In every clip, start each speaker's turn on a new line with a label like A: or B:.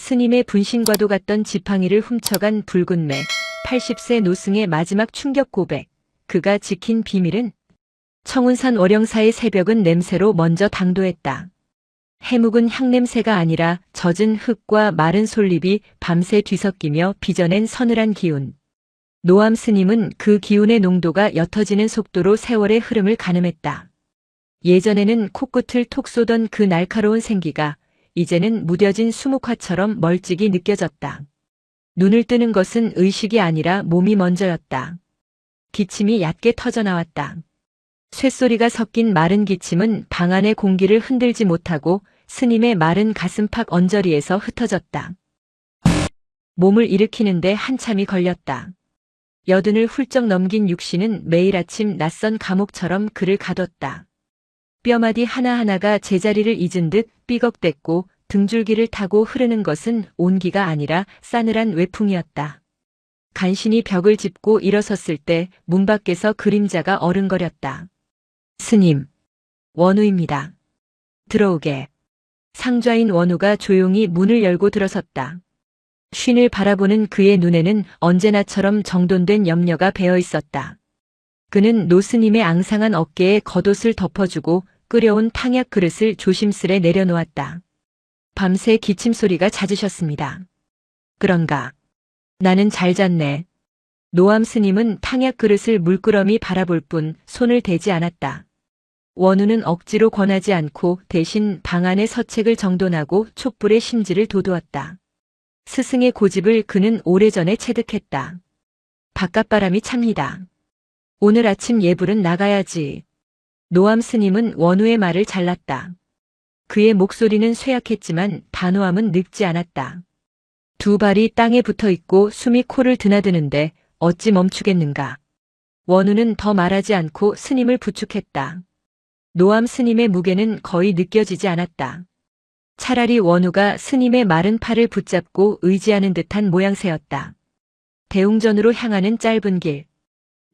A: 스님의 분신과도 같던 지팡이를 훔쳐간 붉은 매, 80세 노승의 마지막 충격 고백. 그가 지킨 비밀은? 청운산 월영사의 새벽은 냄새로 먼저 당도했다. 해묵은 향냄새가 아니라 젖은 흙과 마른 솔잎이 밤새 뒤섞이며 빚어낸 서늘한 기운. 노암 스님은 그 기운의 농도가 옅어지는 속도로 세월의 흐름을 가늠했다. 예전에는 코끝을 톡 쏘던 그 날카로운 생기가 이제는 무뎌진 수묵화처럼 멀찍이 느껴졌다. 눈을 뜨는 것은 의식이 아니라 몸이 먼저였다. 기침이 얕게 터져나왔다. 쇳소리가 섞인 마른 기침은 방 안의 공기를 흔들지 못하고 스님의 마른 가슴팍 언저리에서 흩어졌다. 몸을 일으키는데 한참이 걸렸다. 여든을 훌쩍 넘긴 육신은 매일 아침 낯선 감옥처럼 그를 가뒀다. 뼈마디 하나하나가 제자리를 잊은 듯 삐걱댔고 등줄기를 타고 흐르는 것은 온기가 아니라 싸늘한 외풍이었다. 간신히 벽을 짚고 일어섰을 때 문 밖에서 그림자가 어른거렸다. 스님, 원우입니다. 들어오게. 상좌인 원우가 조용히 문을 열고 들어섰다. 쉰을 바라보는 그의 눈에는 언제나처럼 정돈된 염려가 배어 있었다. 그는 노스님의 앙상한 어깨에 겉옷을 덮어주고 끓여온 탕약 그릇을 조심스레 내려놓았다. 밤새 기침 소리가 잦으셨습니다. 그런가? 나는 잘 잤네. 노암 스님은 탕약 그릇을 물끄러미 바라볼 뿐 손을 대지 않았다. 원우는 억지로 권하지 않고 대신 방 안의 서책을 정돈하고 촛불의 심지를 돋우었다. 스승의 고집을 그는 오래전에 체득했다. 바깥바람이 찹니다. 오늘 아침 예불은 나가야지. 노암 스님은 원우의 말을 잘랐다. 그의 목소리는 쇠약했지만 단호함은 늙지 않았다. 두 발이 땅에 붙어 있고 숨이 코를 드나드는데 어찌 멈추겠는가. 원우는 더 말하지 않고 스님을 부축했다. 노암 스님의 무게는 거의 느껴지지 않았다. 차라리 원우가 스님의 마른 팔을 붙잡고 의지하는 듯한 모양새였다. 대웅전으로 향하는 짧은 길.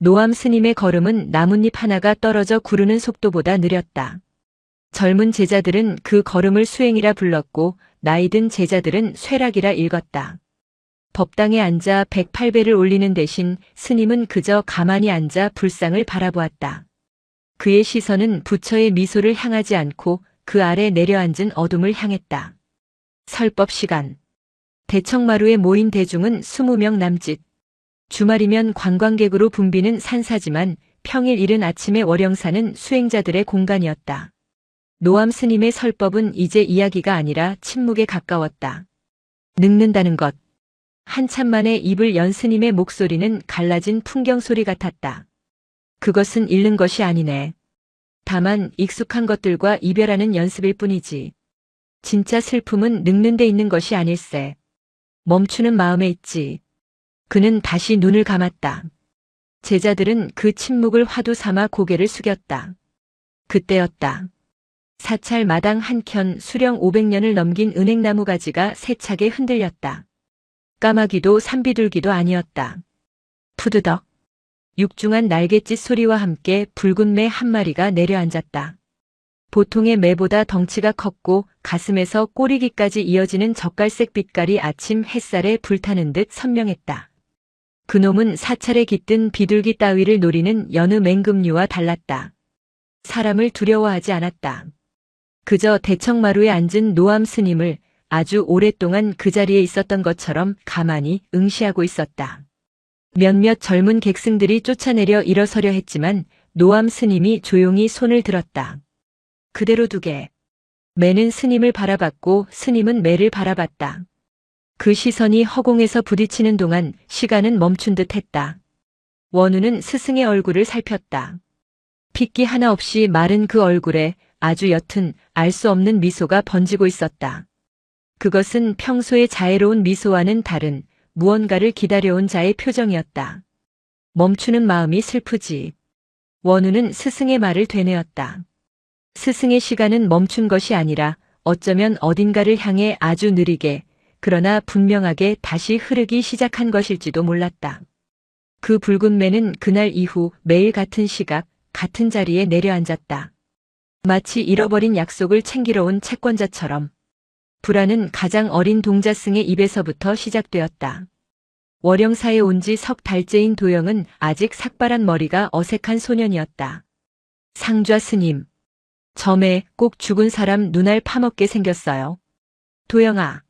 A: 노암 스님의 걸음은 나뭇잎 하나가 떨어져 구르는 속도보다 느렸다. 젊은 제자들은 그 걸음을 수행이라 불렀고 나이든 제자들은 쇠락이라 읽었다. 법당에 앉아 108배를 올리는 대신 스님은 그저 가만히 앉아 불상을 바라보았다. 그의 시선은 부처의 미소를 향하지 않고 그 아래 내려앉은 어둠을 향했다. 설법 시간. 대청마루에 모인 대중은 20명 남짓. 주말이면 관광객으로 붐비는 산사지만 평일 이른 아침의 월영사는 수행자들의 공간이었다. 노암 스님의 설법은 이제 이야기가 아니라 침묵에 가까웠다. 늙는다는 것. 한참 만에 입을 연 스님의 목소리는 갈라진 풍경 소리 같았다. 그것은 잃는 것이 아니네. 다만 익숙한 것들과 이별하는 연습일 뿐이지. 진짜 슬픔은 늙는 데 있는 것이 아닐세. 멈추는 마음에 있지. 그는 다시 눈을 감았다. 제자들은 그 침묵을 화두 삼아 고개를 숙였다. 그때였다. 사찰 마당 한켠 수령 500년을 넘긴 은행나무 가지가 세차게 흔들렸다. 까마귀도 산비둘기도 아니었다. 푸드덕. 육중한 날갯짓 소리와 함께 붉은 매 한 마리가 내려앉았다. 보통의 매보다 덩치가 컸고 가슴에서 꼬리기까지 이어지는 젓갈색 빛깔이 아침 햇살에 불타는 듯 선명했다. 그놈은 사찰에 깃든 비둘기 따위를 노리는 여느 맹금류와 달랐다. 사람을 두려워하지 않았다. 그저 대청마루에 앉은 노암 스님을 아주 오랫동안 그 자리에 있었던 것처럼 가만히 응시하고 있었다. 몇몇 젊은 객승들이 쫓아내려 일어서려 했지만 노암 스님이 조용히 손을 들었다. 그대로 두게. 매는 스님을 바라봤고 스님은 매를 바라봤다. 그 시선이 허공에서 부딪히는 동안 시간은 멈춘 듯 했다. 원우는 스승의 얼굴을 살폈다. 핏기 하나 없이 마른 그 얼굴에 아주 옅은 알 수 없는 미소가 번지고 있었다. 그것은 평소의 자애로운 미소와는 다른 무언가를 기다려온 자의 표정이었다. 멈추는 마음이 슬프지. 원우는 스승의 말을 되뇌었다. 스승의 시간은 멈춘 것이 아니라 어쩌면 어딘가를 향해 아주 느리게 그러나 분명하게 다시 흐르기 시작한 것일지도 몰랐다. 그 붉은 매는 그날 이후 매일 같은 시각, 같은 자리에 내려앉았다. 마치 잃어버린 약속을 챙기러 온 채권자처럼. 불안은 가장 어린 동자승의 입에서부터 시작되었다. 월영사에 온 지 석 달째인 도영은 아직 삭발한 머리가 어색한 소년이었다. 상좌 스님. 점에 꼭 죽은 사람 눈알 파먹게 생겼어요. 도영아.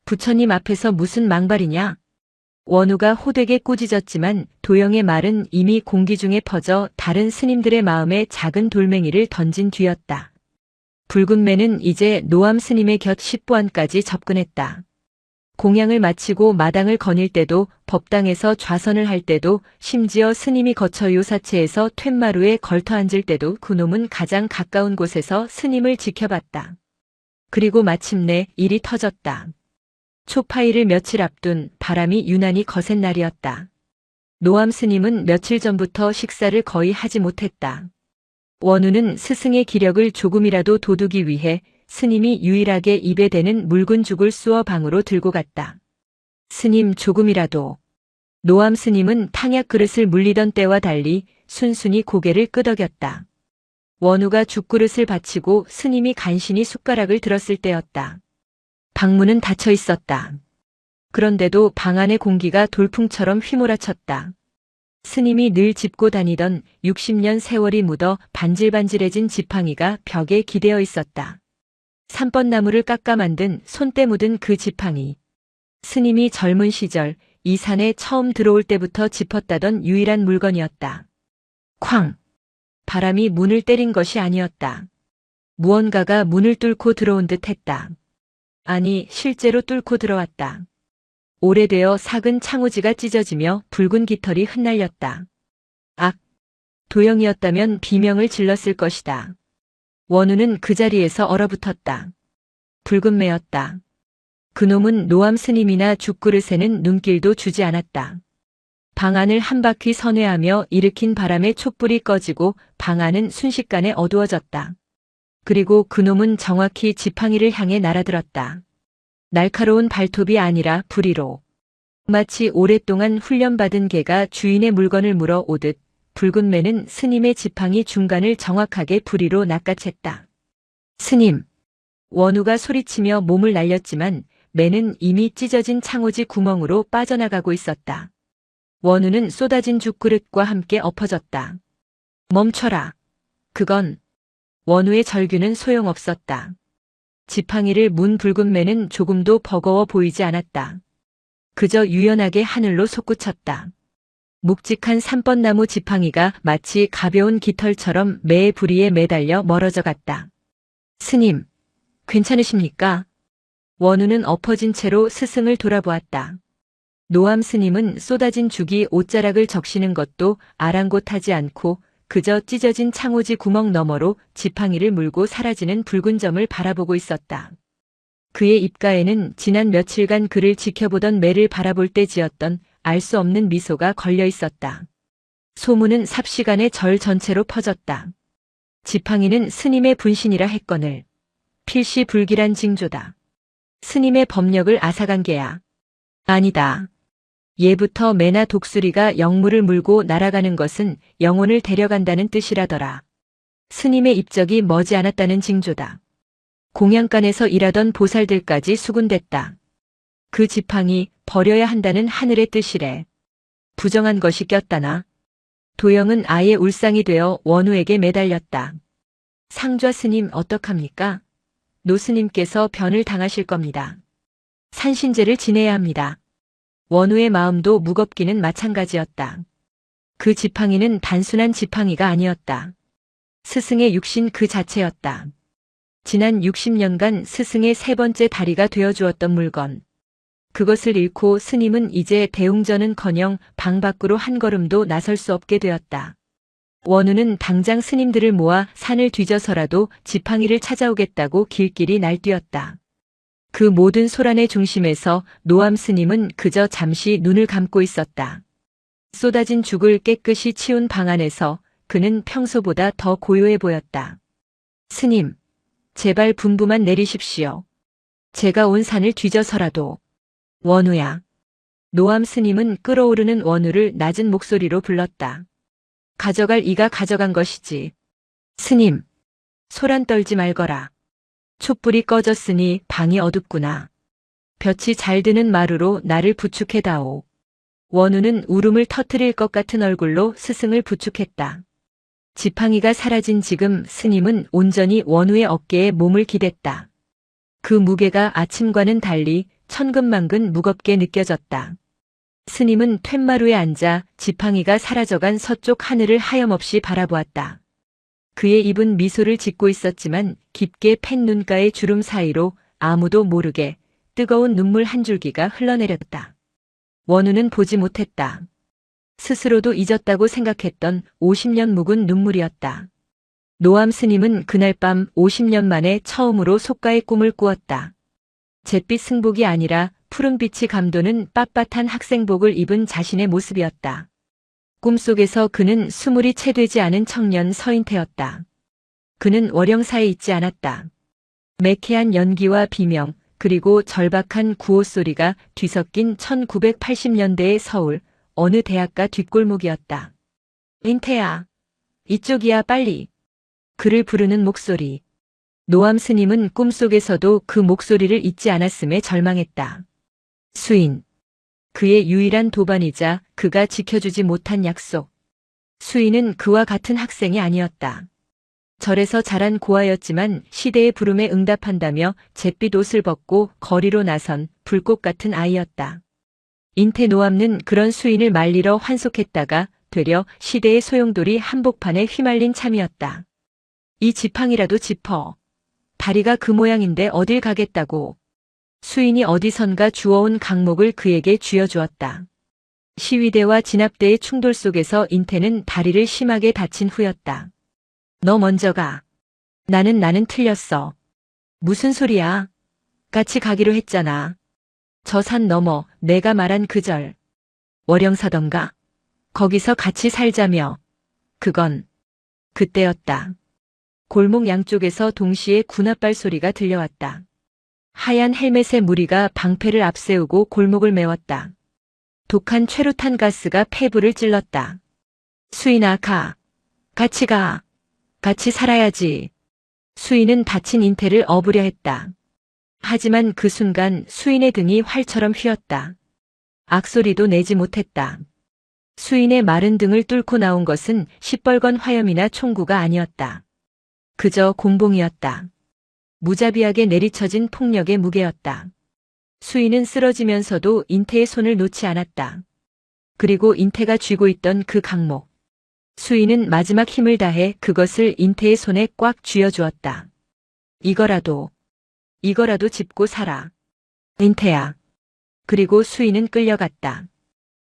A: 부처님 앞에서 무슨 망발이냐? 원우가 호되게 꾸짖었지만 도영의 말은 이미 공기 중에 퍼져 다른 스님들의 마음에 작은 돌멩이를 던진 뒤였다. 붉은 매는 이제 노암 스님의 곁 십보안까지 접근했다. 공양을 마치고 마당을 거닐 때도, 법당에서 좌선을 할 때도, 심지어 스님이 거처 요사체에서 툇마루에 걸터 앉을 때도 그놈은 가장 가까운 곳에서 스님을 지켜봤다. 그리고 마침내 일이 터졌다. 초파일을 며칠 앞둔 바람이 유난히 거센 날이었다. 노암 스님은 며칠 전부터 식사를 거의 하지 못했다. 원우는 스승의 기력을 조금이라도 돋우기 위해 스님이 유일하게 입에 대는 묽은 죽을 쑤어 방으로 들고 갔다. 스님 조금이라도. 노암 스님은 탕약 그릇을 물리던 때와 달리 순순히 고개를 끄덕였다. 원우가 죽그릇을 받치고 스님이 간신히 숟가락을 들었을 때였다. 방문은 닫혀 있었다. 그런데도 방 안의 공기가 돌풍처럼 휘몰아쳤다. 스님이 늘 짚고 다니던 60년 세월이 묻어 반질반질해진 지팡이가 벽에 기대어 있었다. 삼번나무를 깎아 만든 손때 묻은 그 지팡이. 스님이 젊은 시절 이 산에 처음 들어올 때부터 짚었다던 유일한 물건이었다. 쾅! 바람이 문을 때린 것이 아니었다. 무언가가 문을 뚫고 들어온 듯 했다. 아니, 실제로 뚫고 들어왔다. 오래되어 삭은 창호지가 찢어지며 붉은 깃털이 흩날렸다. 악! 도영이었다면 비명을 질렀을 것이다. 원우는 그 자리에서 얼어붙었다. 붉은 매였다. 그놈은 노암 스님이나 죽그릇에는 눈길도 주지 않았다. 방 안을 한 바퀴 선회하며 일으킨 바람에 촛불이 꺼지고 방 안은 순식간에 어두워졌다. 그리고 그놈은 정확히 지팡이를 향해 날아들었다. 날카로운 발톱이 아니라 부리로. 마치 오랫동안 훈련받은 개가 주인의 물건을 물어 오듯 붉은 매는 스님의 지팡이 중간을 정확하게 부리로 낚아챘다. 스님! 원우가 소리치며 몸을 날렸지만 매는 이미 찢어진 창호지 구멍으로 빠져나가고 있었다. 원우는 쏟아진 죽그릇과 함께 엎어졌다. 멈춰라. 그건. 원우의 절규는 소용없었다. 지팡이를 문 붉은 매는 조금도 버거워 보이지 않았다. 그저 유연하게 하늘로 솟구쳤다. 묵직한 삼번나무 지팡이가 마치 가벼운 깃털처럼 매의 부리에 매달려 멀어져 갔다. 스님, 괜찮으십니까? 원우는 엎어진 채로 스승을 돌아보았다. 노암 스님은 쏟아진 죽이 옷자락을 적시는 것도 아랑곳하지 않고 그저 찢어진 창호지 구멍 너머로 지팡이를 물고 사라지는 붉은 점을 바라보고 있었다. 그의 입가에는 지난 며칠간 그를 지켜보던 매를 바라볼 때 지었던 알 수 없는 미소가 걸려 있었다. 소문은 삽시간에 절 전체로 퍼졌다. 지팡이는 스님의 분신이라 했거늘. 필시불길한 징조다. 스님의 법력을 앗아간 게야. 아니다. 예부터 매나 독수리가 영물을 물고 날아가는 것은 영혼을 데려간다는 뜻이라더라. 스님의 입적이 머지않았다는 징조다. 공양간에서 일하던 보살들까지 수군댔다. 그 지팡이 버려야 한다는 하늘의 뜻이래. 부정한 것이 꼈다나. 도영은 아예 울상이 되어 원우에게 매달렸다. 상좌 스님 어떡합니까? 노 스님께서 변을 당하실 겁니다. 산신제를 지내야 합니다. 원우의 마음도 무겁기는 마찬가지였다. 그 지팡이는 단순한 지팡이가 아니었다. 스승의 육신 그 자체였다. 지난 60년간 스승의 세 번째 다리가 되어주었던 물건. 그것을 잃고 스님은 이제 대웅전은커녕 방 밖으로 한 걸음도 나설 수 없게 되었다. 원우는 당장 스님들을 모아 산을 뒤져서라도 지팡이를 찾아오겠다고 길길이 날뛰었다. 그 모든 소란의 중심에서 노암 스님은 그저 잠시 눈을 감고 있었다. 쏟아진 죽을 깨끗이 치운 방 안에서 그는 평소보다 더 고요해 보였다. 스님, 제발 분부만 내리십시오. 제가 온 산을 뒤져서라도. 원우야. 노암 스님은 끓어오르는 원우를 낮은 목소리로 불렀다. 가져갈 이가 가져간 것이지. 스님, 소란 떨지 말거라. 촛불이 꺼졌으니 방이 어둡구나. 볕이 잘 드는 마루로 나를 부축해다오. 원우는 울음을 터뜨릴 것 같은 얼굴로 스승을 부축했다. 지팡이가 사라진 지금 스님은 온전히 원우의 어깨에 몸을 기댔다. 그 무게가 아침과는 달리 천근만근 무겁게 느껴졌다. 스님은 툇마루에 앉아 지팡이가 사라져간 서쪽 하늘을 하염없이 바라보았다. 그의 입은 미소를 짓고 있었지만 깊게 팬 눈가의 주름 사이로 아무도 모르게 뜨거운 눈물 한 줄기가 흘러내렸다. 원우는 보지 못했다. 스스로도 잊었다고 생각했던 50년 묵은 눈물이었다. 노암 스님은 그날 밤 50년 만에 처음으로 속가의 꿈을 꾸었다. 잿빛 승복이 아니라 푸른빛이 감도는 빳빳한 학생복을 입은 자신의 모습이었다. 꿈속에서 그는 스물이 채 되지 않은 청년 서인태였다. 그는 월영사에 있지 않았다. 매캐한 연기와 비명, 그리고 절박한 구호 소리가 뒤섞인 1980년대의 서울 어느 대학가 뒷골목이었다. 인태야, 이쪽이야 빨리. 그를 부르는 목소리. 노암 스님은 꿈속에서도 그 목소리를 잊지 않았음에 절망했다. 수인. 그의 유일한 도반이자 그가 지켜주지 못한 약속. 수인은 그와 같은 학생이 아니었다. 절에서 자란 고아였지만 시대의 부름에 응답한다며 잿빛 옷을 벗고 거리로 나선 불꽃 같은 아이였다. 인태 노암는 그런 수인을 말리러 환속했다가 되려 시대의 소용돌이 한복판에 휘말린 참이었다. 이 지팡이라도 짚어. 다리가 그 모양인데 어딜 가겠다고. 수인이 어디선가 주워온 강목을 그에게 쥐어주었다. 시위대와 진압대의 충돌 속에서 인태는 다리를 심하게 다친 후였다. 너 먼저 가. 나는 틀렸어. 무슨 소리야? 같이 가기로 했잖아. 저 산 너머 내가 말한 그 절. 월영사던가. 거기서 같이 살자며. 그건 그때였다. 골목 양쪽에서 동시에 군합발 소리가 들려왔다. 하얀 헬멧의 무리가 방패를 앞세우고 골목을 메웠다. 독한 최루탄 가스가 폐부를 찔렀다. 수인아 가. 같이 가. 같이 살아야지. 수인은 다친 인태를 업으려 했다. 하지만 그 순간 수인의 등이 활처럼 휘었다. 악소리도 내지 못했다. 수인의 마른 등을 뚫고 나온 것은 시뻘건 화염이나 총구가 아니었다. 그저 곤봉이었다. 무자비하게 내리쳐진 폭력의 무게였다. 수인은 쓰러지면서도 인태의 손을 놓지 않았다. 그리고 인태가 쥐고 있던 그 강목. 수인은 마지막 힘을 다해 그것을 인태의 손에 꽉 쥐어주었다. 이거라도 짚고 살아. 인태야. 그리고 수인은 끌려갔다.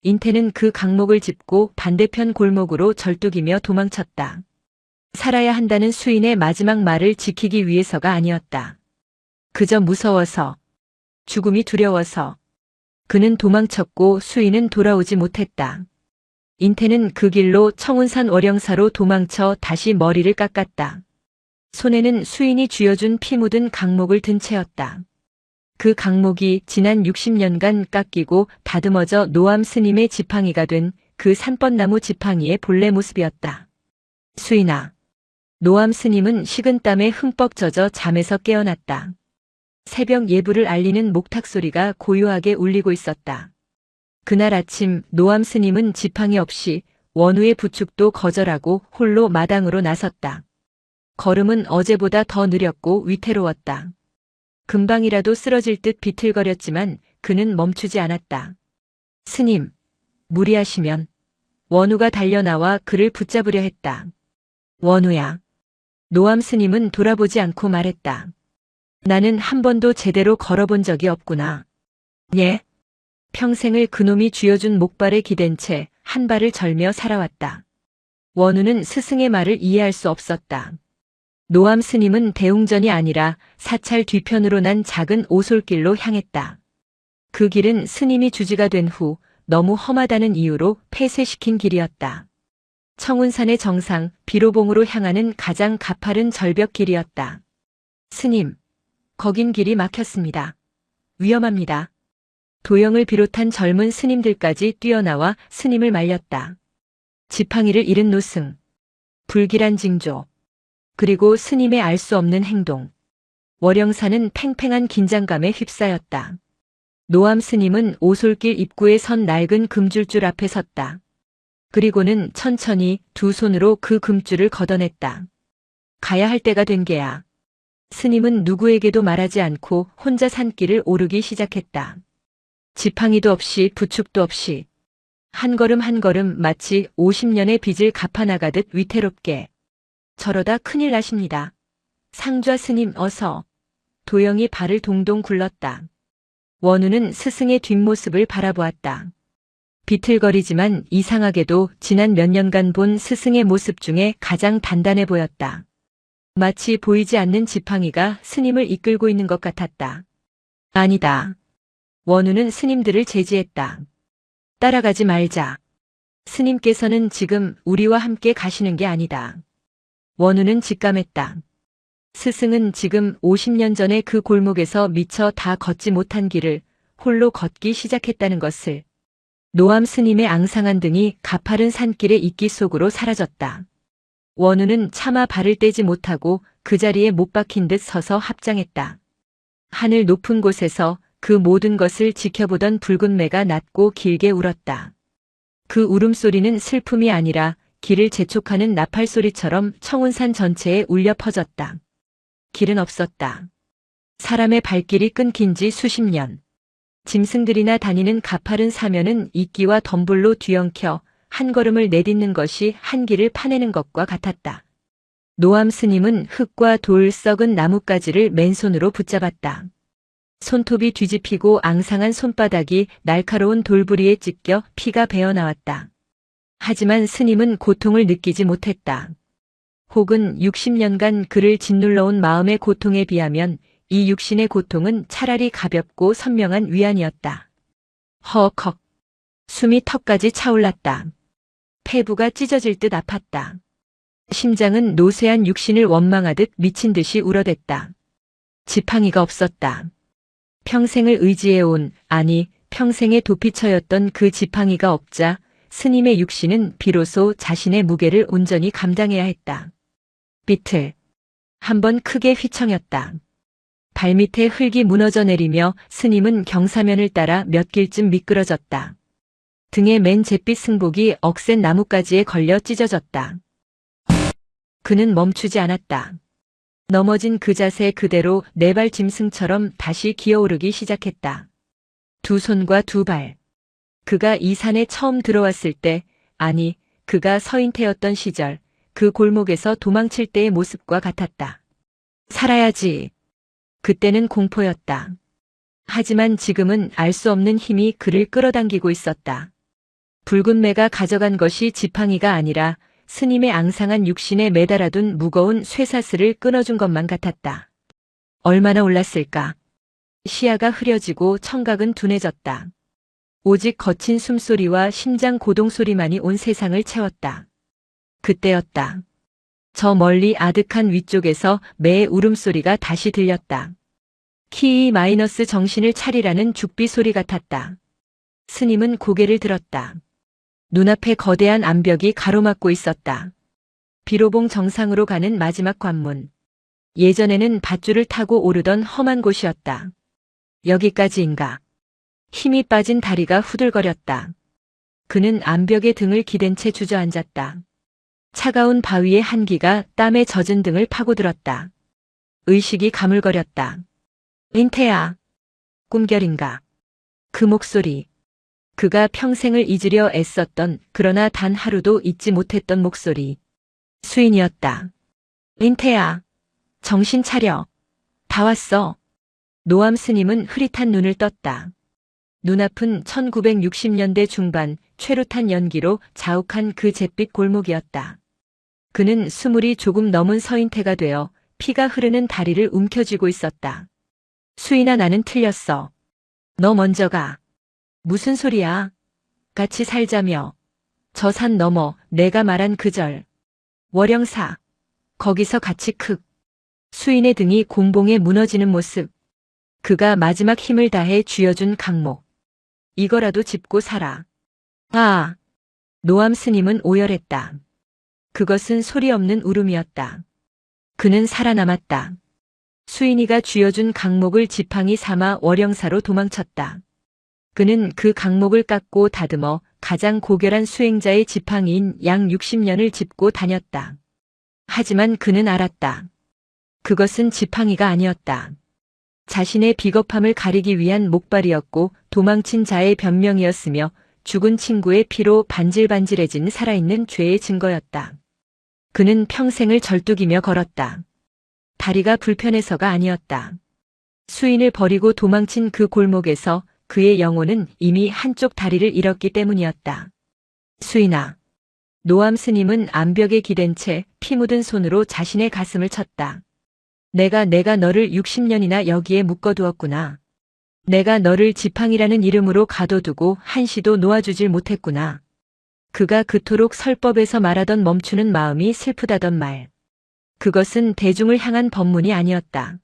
A: 인태는 그 강목을 짚고 반대편 골목으로 절뚝이며 도망쳤다. 살아야 한다는 수인의 마지막 말을 지키기 위해서가 아니었다. 그저 무서워서, 죽음이 두려워서. 그는 도망쳤고 수인은 돌아오지 못했다. 인태는 그 길로 청운산 월영사로 도망쳐 다시 머리를 깎았다. 손에는 수인이 쥐어준 피 묻은 강목을 든 채였다. 그 강목이 지난 60년간 깎이고 다듬어져 노암 스님의 지팡이가 된 그 산번나무 지팡이의 본래 모습이었다. 수인아. 노암 스님은 식은땀에 흠뻑 젖어 잠에서 깨어났다. 새벽 예불을 알리는 목탁 소리가 고요하게 울리고 있었다. 그날 아침 노암 스님은 지팡이 없이 원우의 부축도 거절하고 홀로 마당으로 나섰다. 걸음은 어제보다 더 느렸고 위태로웠다. 금방이라도 쓰러질 듯 비틀거렸지만 그는 멈추지 않았다. 스님, 무리하시면. 원우가 달려나와 그를 붙잡으려 했다. 원우야. 노암 스님은 돌아보지 않고 말했다. 나는 한 번도 제대로 걸어본 적이 없구나. 예? 평생을 그놈이 쥐어준 목발에 기댄 채 한 발을 절며 살아왔다. 원우는 스승의 말을 이해할 수 없었다. 노암 스님은 대웅전이 아니라 사찰 뒤편으로 난 작은 오솔길로 향했다. 그 길은 스님이 주지가 된 후 너무 험하다는 이유로 폐쇄시킨 길이었다. 청운산의 정상 비로봉으로 향하는 가장 가파른 절벽길이었다. 스님, 거긴 길이 막혔습니다. 위험합니다. 도영을 비롯한 젊은 스님들까지 뛰어나와 스님을 말렸다. 지팡이를 잃은 노승, 불길한 징조, 그리고 스님의 알 수 없는 행동. 월영사는 팽팽한 긴장감에 휩싸였다. 노암 스님은 오솔길 입구에 선 낡은 금줄줄 앞에 섰다. 그리고는 천천히 두 손으로 그 금줄을 걷어냈다. 가야 할 때가 된 게야. 스님은 누구에게도 말하지 않고 혼자 산길을 오르기 시작했다. 지팡이도 없이 부축도 없이 한 걸음 한 걸음 마치 50년의 빚을 갚아나가듯 위태롭게. 저러다 큰일 나십니다. 상좌 스님 어서. 도영이 발을 동동 굴렀다. 원우는 스승의 뒷모습을 바라보았다. 비틀거리지만 이상하게도 지난 몇 년간 본 스승의 모습 중에 가장 단단해 보였다. 마치 보이지 않는 지팡이가 스님을 이끌고 있는 것 같았다. 아니다. 원우는 스님들을 제지했다. 따라가지 말자. 스님께서는 지금 우리와 함께 가시는 게 아니다. 원우는 직감했다. 스승은 지금 50년 전에 그 골목에서 미처 다 걷지 못한 길을 홀로 걷기 시작했다는 것을. 노암 스님의 앙상한 등이 가파른 산길의 이끼 속으로 사라졌다. 원우는 차마 발을 떼지 못하고 그 자리에 못 박힌 듯 서서 합장했다. 하늘 높은 곳에서 그 모든 것을 지켜보던 붉은 매가 낮고 길게 울었다. 그 울음소리는 슬픔이 아니라 길을 재촉하는 나팔 소리처럼 청운산 전체에 울려 퍼졌다. 길은 없었다. 사람의 발길이 끊긴 지 수십 년. 짐승들이나 다니는 가파른 사면은 이끼와 덤불로 뒤엉켜 한 걸음을 내딛는 것이 한 길을 파내는 것과 같았다. 노암 스님은 흙과 돌 썩은 나뭇가지를 맨손으로 붙잡았다. 손톱이 뒤집히고 앙상한 손바닥이 날카로운 돌부리에 찢겨 피가 배어나왔다. 하지만 스님은 고통을 느끼지 못했다. 혹은 60년간 그를 짓눌러온 마음의 고통에 비하면 이 육신의 고통은 차라리 가볍고 선명한 위안이었다. 허컥. 숨이 턱까지 차올랐다. 폐부가 찢어질 듯 아팠다. 심장은 노쇠한 육신을 원망하듯 미친 듯이 울어댔다. 지팡이가 없었다. 평생을 의지해온, 아니 평생의 도피처였던 그 지팡이가 없자 스님의 육신은 비로소 자신의 무게를 온전히 감당해야 했다. 비틀. 한번 크게 휘청였다. 발밑에 흙이 무너져 내리며 스님은 경사면을 따라 몇 길쯤 미끄러졌다. 등에 맨 잿빛 승복이 억센 나뭇가지에 걸려 찢어졌다. 그는 멈추지 않았다. 넘어진 그 자세 그대로 네 발 짐승처럼 다시 기어오르기 시작했다. 두 손과 두 발. 그가 이 산에 처음 들어왔을 때, 아니, 그가 서인태였던 시절, 그 골목에서 도망칠 때의 모습과 같았다. 살아야지. 그때는 공포였다. 하지만 지금은 알 수 없는 힘이 그를 끌어당기고 있었다. 붉은 매가 가져간 것이 지팡이가 아니라 스님의 앙상한 육신에 매달아둔 무거운 쇠사슬을 끊어준 것만 같았다. 얼마나 올랐을까? 시야가 흐려지고 청각은 둔해졌다. 오직 거친 숨소리와 심장 고동 소리만이 온 세상을 채웠다. 그때였다. 저 멀리 아득한 위쪽에서 매의 울음소리가 다시 들렸다. 키 마이너스 정신을 차리라는 죽비 소리 같았다. 스님은 고개를 들었다. 눈앞에 거대한 암벽이 가로막고 있었다. 비로봉 정상으로 가는 마지막 관문. 예전에는 밧줄을 타고 오르던 험한 곳이었다. 여기까지인가? 힘이 빠진 다리가 후들거렸다. 그는 암벽에 등을 기댄 채 주저앉았다. 차가운 바위의 한기가 땀에 젖은 등을 파고들었다. 의식이 가물거렸다. 인태야. 꿈결인가? 그 목소리. 그가 평생을 잊으려 애썼던 그러나 단 하루도 잊지 못했던 목소리. 수인이었다. 인태야. 정신 차려. 다 왔어. 노암 스님은 흐릿한 눈을 떴다. 눈앞은 1960년대 중반 최루탄 연기로 자욱한 그 잿빛 골목이었다. 그는 스물이 조금 넘은 서인태가 되어 피가 흐르는 다리를 움켜쥐고 있었다. 수인아 나는 틀렸어. 너 먼저 가. 무슨 소리야? 같이 살자며. 저 산 넘어 내가 말한 그 절. 월영사. 거기서 같이 크. 수인의 등이 곤봉에 무너지는 모습. 그가 마지막 힘을 다해 쥐어준 강목. 이거라도 짚고 살아. 아. 노암 스님은 오열했다. 그것은 소리 없는 울음이었다. 그는 살아남았다. 수인이가 쥐어준 강목을 지팡이 삼아 월영사로 도망쳤다. 그는 그 강목을 깎고 다듬어 가장 고결한 수행자의 지팡이인 양 60년을 짚고 다녔다. 하지만 그는 알았다. 그것은 지팡이가 아니었다. 자신의 비겁함을 가리기 위한 목발이었고 도망친 자의 변명이었으며 죽은 친구의 피로 반질반질해진 살아있는 죄의 증거였다. 그는 평생을 절뚝이며 걸었다. 다리가 불편해서가 아니었다. 수인을 버리고 도망친 그 골목에서 그의 영혼은 이미 한쪽 다리를 잃었기 때문이었다. 수인아. 노암 스님은 암벽에 기댄 채 피 묻은 손으로 자신의 가슴을 쳤다. 내가 너를 60년이나 여기에 묶어두었구나. 내가 너를 지팡이라는 이름으로 가둬두고 한시도 놓아주질 못했구나. 그가 그토록 설법에서 말하던 멈추는 마음이 슬프다던 말. 그것은 대중을 향한 법문이 아니었다.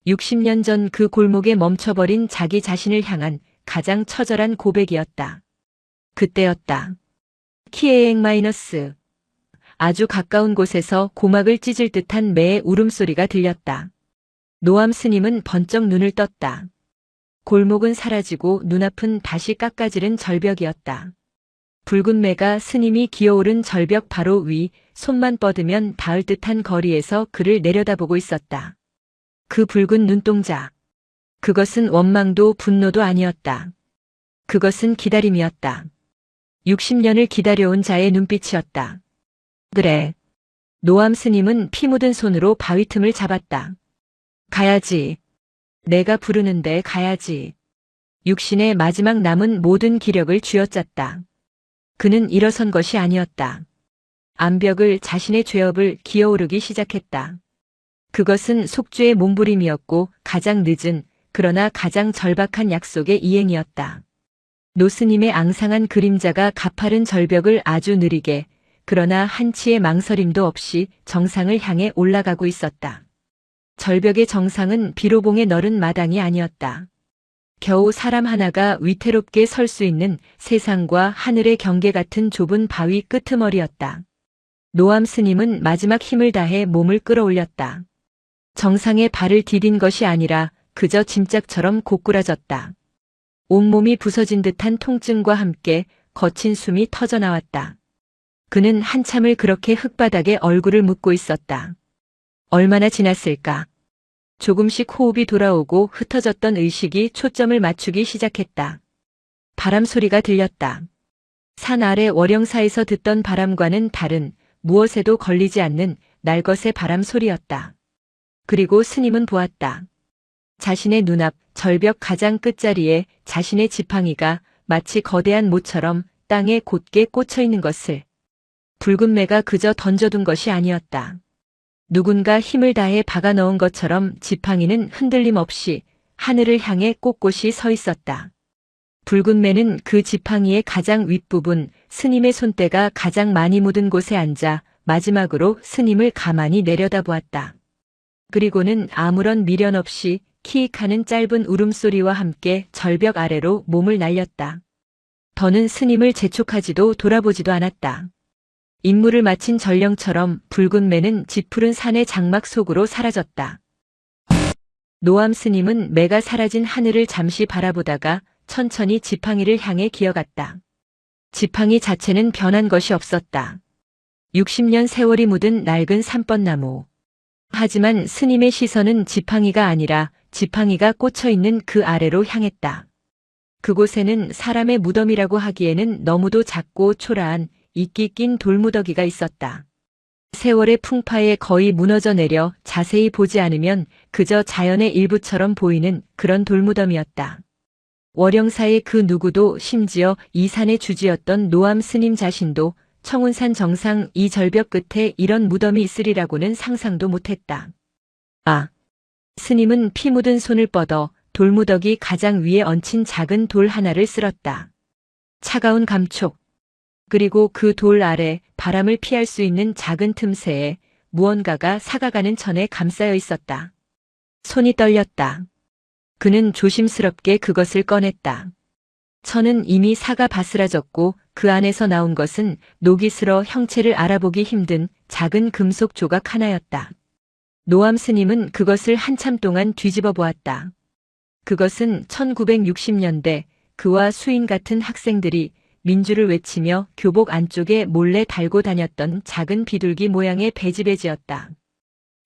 A: 60년 전 그 골목에 멈춰버린 자기 자신을 향한 가장 처절한 고백이었다. 그때였다. 키에엑 마이너스. 아주 가까운 곳에서 고막을 찢을 듯한 매의 울음소리가 들렸다. 노암 스님은 번쩍 눈을 떴다. 골목은 사라지고 눈앞은 다시 깎아지른 절벽이었다. 붉은 매가 스님이 기어오른 절벽 바로 위, 손만 뻗으면 닿을 듯한 거리에서 그를 내려다보고 있었다. 그 붉은 눈동자. 그것은 원망도 분노도 아니었다. 그것은 기다림이었다. 60년을 기다려온 자의 눈빛이었다. 그래. 노암 스님은 피 묻은 손으로 바위 틈을 잡았다. 가야지. 내가 부르는데 가야지. 육신의 마지막 남은 모든 기력을 쥐어짰다. 그는 일어선 것이 아니었다. 암벽을 자신의 죄업을 기어오르기 시작했다. 그것은 속죄의 몸부림이었고 가장 늦은 그러나 가장 절박한 약속의 이행이었다. 노스님의 앙상한 그림자가 가파른 절벽을 아주 느리게 그러나 한치의 망설임도 없이 정상을 향해 올라가고 있었다. 절벽의 정상은 비로봉의 너른 마당이 아니었다. 겨우 사람 하나가 위태롭게 설 수 있는 세상과 하늘의 경계 같은 좁은 바위 끄트머리였다. 노암 스님은 마지막 힘을 다해 몸을 끌어올렸다. 정상에 발을 디딘 것이 아니라 그저 짐짝처럼 고꾸라졌다. 온몸이 부서진 듯한 통증과 함께 거친 숨이 터져나왔다. 그는 한참을 그렇게 흙바닥에 얼굴을 묻고 있었다. 얼마나 지났을까? 조금씩 호흡이 돌아오고 흩어졌던 의식이 초점을 맞추기 시작했다. 바람 소리가 들렸다. 산 아래 월영사에서 듣던 바람과는 다른 무엇에도 걸리지 않는 날것의 바람 소리였다. 그리고 스님은 보았다. 자신의 눈앞 절벽 가장 끝자리에 자신의 지팡이가 마치 거대한 모처럼 땅에 곧게 꽂혀 있는 것을. 붉은 매가 그저 던져둔 것이 아니었다. 누군가 힘을 다해 박아 넣은 것처럼 지팡이는 흔들림 없이 하늘을 향해 꼿꼿이 서 있었다. 붉은 매는 그 지팡이의 가장 윗부분 스님의 손때가 가장 많이 묻은 곳에 앉아 마지막으로 스님을 가만히 내려다보았다. 그리고는 아무런 미련 없이 키익하는 짧은 울음소리와 함께 절벽 아래로 몸을 날렸다. 더는 스님을 재촉하지도 돌아보지도 않았다. 임무를 마친 전령처럼 붉은 매는 짙푸른 산의 장막 속으로 사라졌다. 노암 스님은 매가 사라진 하늘을 잠시 바라보다가 천천히 지팡이를 향해 기어갔다. 지팡이 자체는 변한 것이 없었다. 60년 세월이 묻은 낡은 삼번나무. 하지만 스님의 시선은 지팡이가 아니라 지팡이가 꽂혀있는 그 아래로 향했다. 그곳에는 사람의 무덤이라고 하기에는 너무도 작고 초라한 이끼 낀 돌무더기가 있었다. 세월의 풍파에 거의 무너져 내려 자세히 보지 않으면 그저 자연의 일부처럼 보이는 그런 돌무덤이었다. 월영사의 그 누구도 심지어 이 산의 주지였던 노암 스님 자신도 청운산 정상 이 절벽 끝에 이런 무덤이 있으리라고는 상상도 못했다. 아! 스님은 피 묻은 손을 뻗어 돌무더기 가장 위에 얹힌 작은 돌 하나를 쓸었다. 차가운 감촉. 그리고 그 돌 아래 바람을 피할 수 있는 작은 틈새에 무언가가 사가가는 천에 감싸여 있었다. 손이 떨렸다. 그는 조심스럽게 그것을 꺼냈다. 천은 이미 사가 바스라졌고 그 안에서 나온 것은 녹이 슬어 형체를 알아보기 힘든 작은 금속 조각 하나였다. 노암 스님은 그것을 한참 동안 뒤집어 보았다. 그것은 1960년대 그와 수인 같은 학생들이 민주를 외치며 교복 안쪽에 몰래 달고 다녔던 작은 비둘기 모양의 배지배지였다.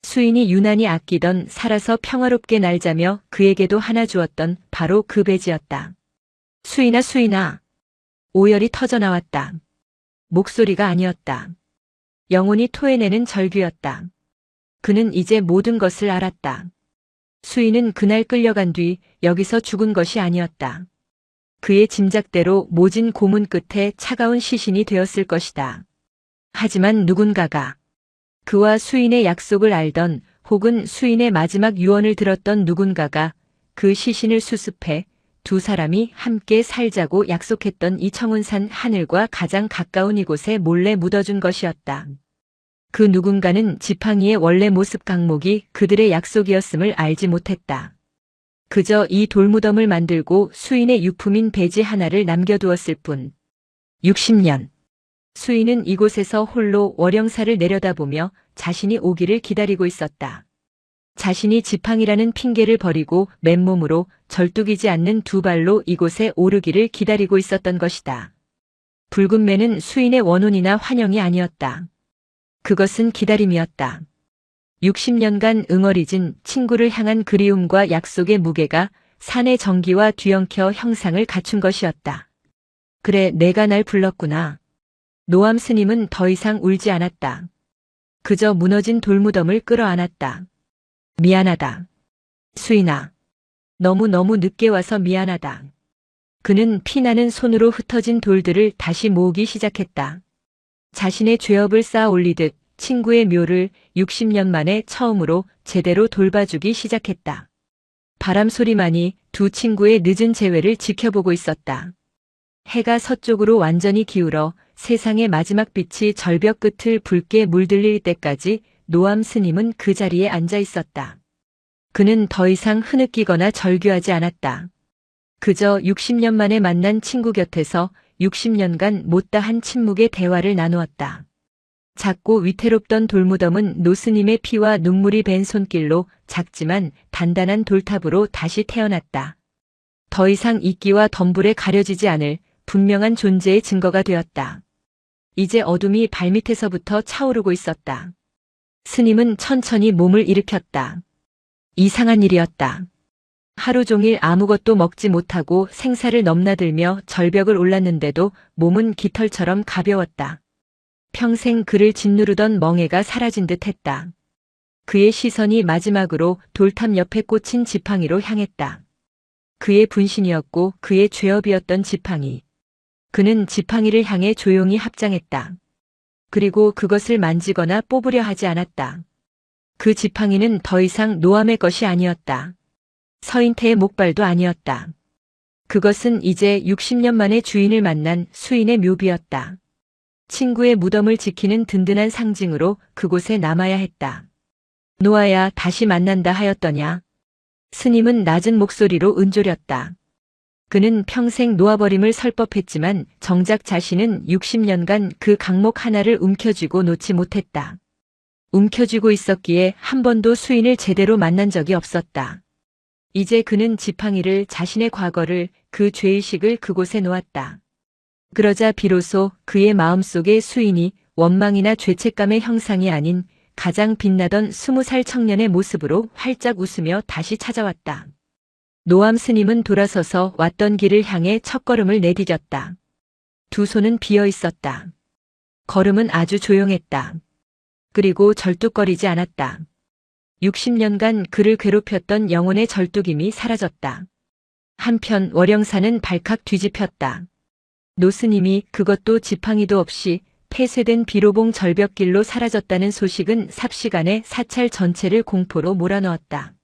A: 수인이 유난히 아끼던 살아서 평화롭게 날자며 그에게도 하나 주었던 바로 그 배지였다. 수인아, 수인아. 오열이 터져나왔다. 목소리가 아니었다. 영혼이 토해내는 절규였다. 그는 이제 모든 것을 알았다. 수인은 그날 끌려간 뒤 여기서 죽은 것이 아니었다. 그의 짐작대로 모진 고문 끝에 차가운 시신이 되었을 것이다. 하지만 누군가가 그와 수인의 약속을 알던 혹은 수인의 마지막 유언을 들었던 누군가가 그 시신을 수습해 두 사람이 함께 살자고 약속했던 이 청운산 하늘과 가장 가까운 이곳에 몰래 묻어준 것이었다. 그 누군가는 지팡이의 원래 모습 강목이 그들의 약속이었음을 알지 못했다. 그저 이 돌무덤을 만들고 수인의 유품인 배지 하나를 남겨두었을 뿐. 60년. 수인은 이곳에서 홀로 월영사를 내려다보며 자신이 오기를 기다리고 있었다. 자신이 지팡이라는 핑계를 버리고 맨몸으로 절뚝이지 않는 두 발로 이곳에 오르기를 기다리고 있었던 것이다. 붉은 매는 수인의 원혼이나 환영이 아니었다. 그것은 기다림이었다. 60년간 응어리진 친구를 향한 그리움과 약속의 무게가 산의 정기와 뒤엉켜 형상을 갖춘 것이었다. 그래, 내가 날 불렀구나. 노암 스님은 더 이상 울지 않았다. 그저 무너진 돌무덤을 끌어안았다. 미안하다. 수인아. 너무너무 늦게 와서 미안하다. 그는 피나는 손으로 흩어진 돌들을 다시 모으기 시작했다. 자신의 죄업을 쌓아 올리듯 친구의 묘를 60년 만에 처음으로 제대로 돌봐주기 시작했다. 바람 소리만이 두 친구의 늦은 재회를 지켜보고 있었다. 해가 서쪽으로 완전히 기울어 세상의 마지막 빛이 절벽 끝을 붉게 물들릴 때까지 노암 스님은 그 자리에 앉아 있었다. 그는 더 이상 흐느끼거나 절규하지 않았다. 그저 60년 만에 만난 친구 곁에서 60년간 못다한 침묵의 대화를 나누었다. 작고 위태롭던 돌무덤은 노스님의 피와 눈물이 밴 손길로 작지만 단단한 돌탑으로 다시 태어났다. 더 이상 이끼와 덤불에 가려지지 않을 분명한 존재의 증거가 되었다. 이제 어둠이 발밑에서부터 차오르고 있었다. 스님은 천천히 몸을 일으켰다. 이상한 일이었다. 하루 종일 아무것도 먹지 못하고 생사를 넘나들며 절벽을 올랐는데도 몸은 깃털처럼 가벼웠다. 평생 그를 짓누르던 멍해가 사라진 듯 했다. 그의 시선이 마지막으로 돌탑 옆에 꽂힌 지팡이로 향했다. 그의 분신이었고 그의 죄업이었던 지팡이. 그는 지팡이를 향해 조용히 합장했다. 그리고 그것을 만지거나 뽑으려 하지 않았다. 그 지팡이는 더 이상 노암의 것이 아니었다. 서인태의 목발도 아니었다. 그것은 이제 60년 만에 주인을 만난 수인의 묘비였다. 친구의 무덤을 지키는 든든한 상징으로 그곳에 남아야 했다. 노아야, 다시 만난다 하였더냐? 스님은 낮은 목소리로 은조렸다. 그는 평생 놓아버림을 설법했지만 정작 자신은 60년간 그 강목 하나를 움켜쥐고 놓지 못했다. 움켜쥐고 있었기에 한 번도 수인을 제대로 만난 적이 없었다. 이제 그는 지팡이를, 자신의 과거를, 그 죄의식을 그곳에 놓았다. 그러자 비로소 그의 마음속에 수인이 원망이나 죄책감의 형상이 아닌 가장 빛나던 20살 청년의 모습으로 활짝 웃으며 다시 찾아왔다. 노암 스님은 돌아서서 왔던 길을 향해 첫걸음을 내디뎠다. 두 손은 비어 있었다. 걸음은 아주 조용했다. 그리고 절뚝거리지 않았다. 60년간 그를 괴롭혔던 영혼의 절뚝임이 사라졌다. 한편 월영사는 발칵 뒤집혔다. 노스님이 그것도 지팡이도 없이 폐쇄된 비로봉 절벽길로 사라졌다는 소식은 삽시간에 사찰 전체를 공포로 몰아넣었다.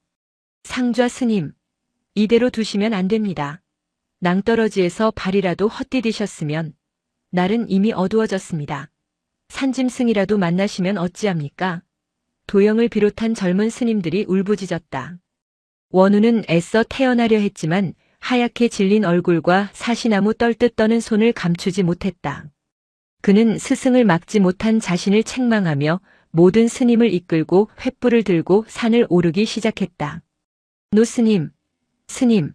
A: 상좌 스님, 이대로 두시면 안 됩니다. 낭떠러지에서 발이라도 헛디디셨으면 날은 이미 어두워졌습니다. 산짐승이라도 만나시면 어찌합니까? 도영을 비롯한 젊은 스님들이 울부짖었다. 원우는 애써 태어나려 했지만 하얗게 질린 얼굴과 사시나무 떨듯 떠는 손을 감추지 못했다. 그는 스승을 막지 못한 자신을 책망하며 모든 스님을 이끌고 횃불을 들고 산을 오르기 시작했다. 노 스님, 스님,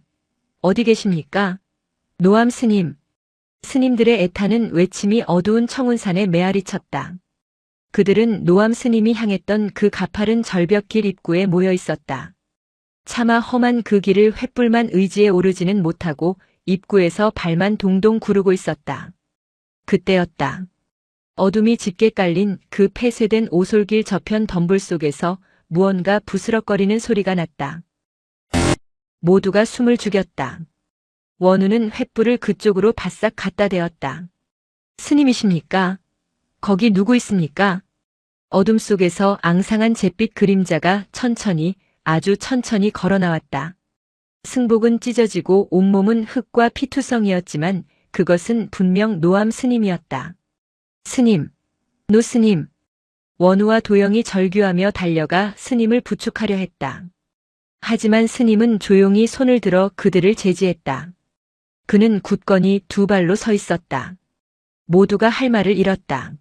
A: 어디 계십니까? 노암 스님. 스님들의 애타는 외침이 어두운 청운산에 메아리 쳤다. 그들은 노암 스님이 향했던 그 가파른 절벽길 입구에 모여 있었다. 차마 험한 그 길을 횃불만 의지해 오르지는 못하고 입구에서 발만 동동 구르고 있었다. 그때였다. 어둠이 짙게 깔린 그 폐쇄된 오솔길 저편 덤불 속에서 무언가 부스럭거리는 소리가 났다. 모두가 숨을 죽였다. 원우는 횃불을 그쪽으로 바싹 갖다 대었다. 스님이십니까? 거기 누구 있습니까? 어둠 속에서 앙상한 잿빛 그림자가 천천히, 아주 천천히 걸어 나왔다. 승복은 찢어지고 온몸은 흙과 피투성이었지만 그것은 분명 노암 스님이었다. 스님, 노 스님. 원우와 도영이 절규하며 달려가 스님을 부축하려 했다. 하지만 스님은 조용히 손을 들어 그들을 제지했다. 그는 굳건히 두 발로 서 있었다. 모두가 할 말을 잃었다.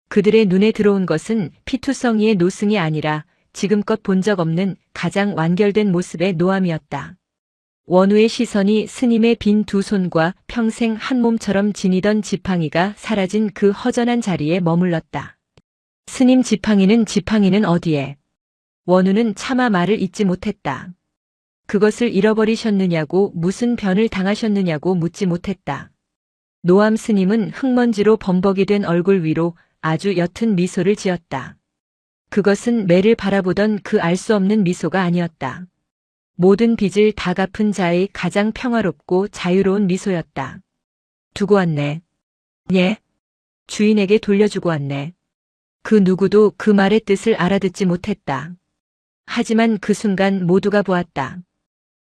A: 그들의 눈에 들어온 것은 피투성이의 노승이 아니라 지금껏 본 적 없는 가장 완결된 모습의 노암이었다. 원우의 시선이 스님의 빈 두 손과 평생 한 몸처럼 지니던 지팡이가 사라진 그 허전한 자리에 머물렀다. 스님 지팡이는 어디에? 원우는 차마 말을 잇지 못했다. 그것을 잃어버리셨느냐고 무슨 변을 당하셨느냐고 묻지 못했다. 노암 스님은 흙먼지로 범벅이 된 얼굴 위로 아주 옅은 미소를 지었다. 그것은 매를 바라보던 그 알 수 없는 미소가 아니었다. 모든 빚을 다 갚은 자의 가장 평화롭고 자유로운 미소였다. 두고 왔네. 예. 주인에게 돌려주고 왔네. 그 누구도 그 말의 뜻을 알아듣지 못했다. 하지만 그 순간 모두가 보았다.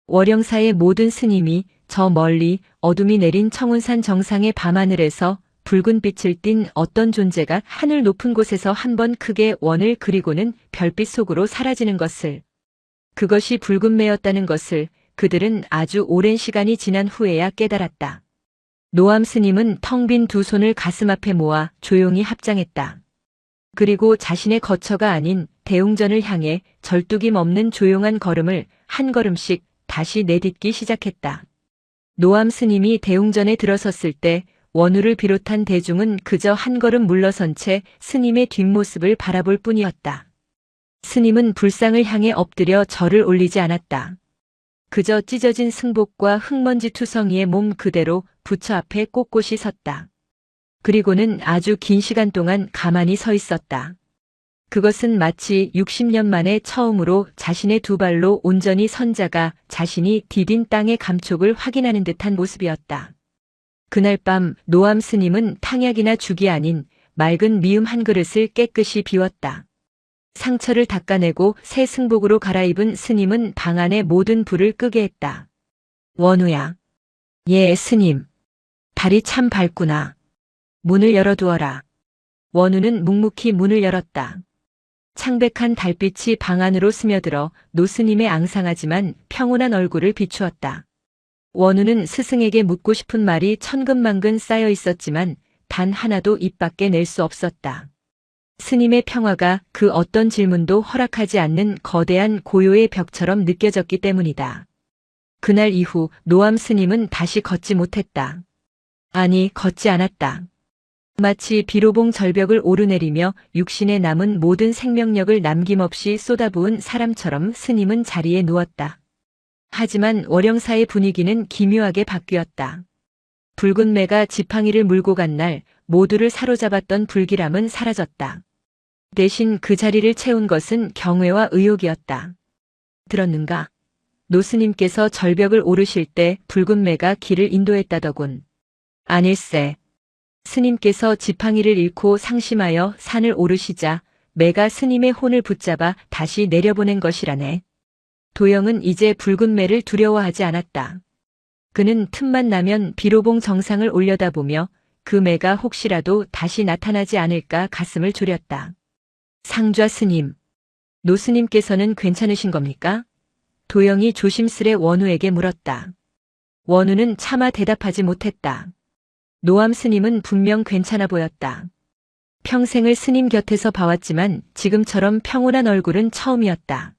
A: 월영사의 모든 스님이 저 멀리 어둠이 내린 청운산 정상의 밤하늘에서 붉은 빛을 띤 어떤 존재가 하늘 높은 곳에서 한번 크게 원을 그리고는 별빛 속으로 사라지는 것을, 그것이 붉은 매였다는 것을 그들은 아주 오랜 시간이 지난 후에야 깨달았다. 노암 스님은 텅 빈 두 손을 가슴 앞에 모아 조용히 합장했다. 그리고 자신의 거처가 아닌 대웅전을 향해 절뚝임 없는 조용한 걸음을 한 걸음씩 다시 내딛기 시작했다. 노암 스님이 대웅전에 들어섰을 때 원우를 비롯한 대중은 그저 한 걸음 물러선 채 스님의 뒷모습을 바라볼 뿐이었다. 스님은 불상을 향해 엎드려 절을 올리지 않았다. 그저 찢어진 승복과 흙먼지 투성이의 몸 그대로 부처 앞에 꼿꼿이 섰다. 그리고는 아주 긴 시간 동안 가만히 서 있었다. 그것은 마치 60년 만에 처음으로 자신의 두 발로 온전히 선 자가 자신이 디딘 땅의 감촉을 확인하는 듯한 모습이었다. 그날 밤 노암 스님은 탕약이나 죽이 아닌 맑은 미음 한 그릇을 깨끗이 비웠다. 상처를 닦아내고 새 승복으로 갈아입은 스님은 방 안의 모든 불을 끄게 했다. 원우야. 예, 스님. 달이 참 밝구나. 문을 열어두어라. 원우는 묵묵히 문을 열었다. 창백한 달빛이 방 안으로 스며들어 노스님의 앙상하지만 평온한 얼굴을 비추었다. 원우는 스승에게 묻고 싶은 말이 천근만근 쌓여 있었지만 단 하나도 입 밖에 낼 수 없었다. 스님의 평화가 그 어떤 질문도 허락하지 않는 거대한 고요의 벽처럼 느껴졌기 때문이다. 그날 이후 노암 스님은 다시 걷지 못했다. 아니, 걷지 않았다. 마치 비로봉 절벽을 오르내리며 육신에 남은 모든 생명력을 남김없이 쏟아부은 사람처럼 스님은 자리에 누웠다. 하지만 월영사의 분위기는 기묘하게 바뀌었다. 붉은 매가 지팡이를 물고 간 날 모두를 사로잡았던 불길함은 사라졌다. 대신 그 자리를 채운 것은 경외와 의욕이었다. 들었는가? 노스님께서 절벽을 오르실 때 붉은 매가 길을 인도했다더군. 아닐세. 스님께서 지팡이를 잃고 상심하여 산을 오르시자 매가 스님의 혼을 붙잡아 다시 내려보낸 것이라네. 도영은 이제 붉은 매를 두려워하지 않았다. 그는 틈만 나면 비로봉 정상을 올려다보며 그 매가 혹시라도 다시 나타나지 않을까 가슴을 졸였다. 상좌 스님, 노스님께서는 괜찮으신 겁니까? 도영이 조심스레 원우에게 물었다. 원우는 차마 대답하지 못했다. 노암 스님은 분명 괜찮아 보였다. 평생을 스님 곁에서 봐왔지만 지금처럼 평온한 얼굴은 처음이었다.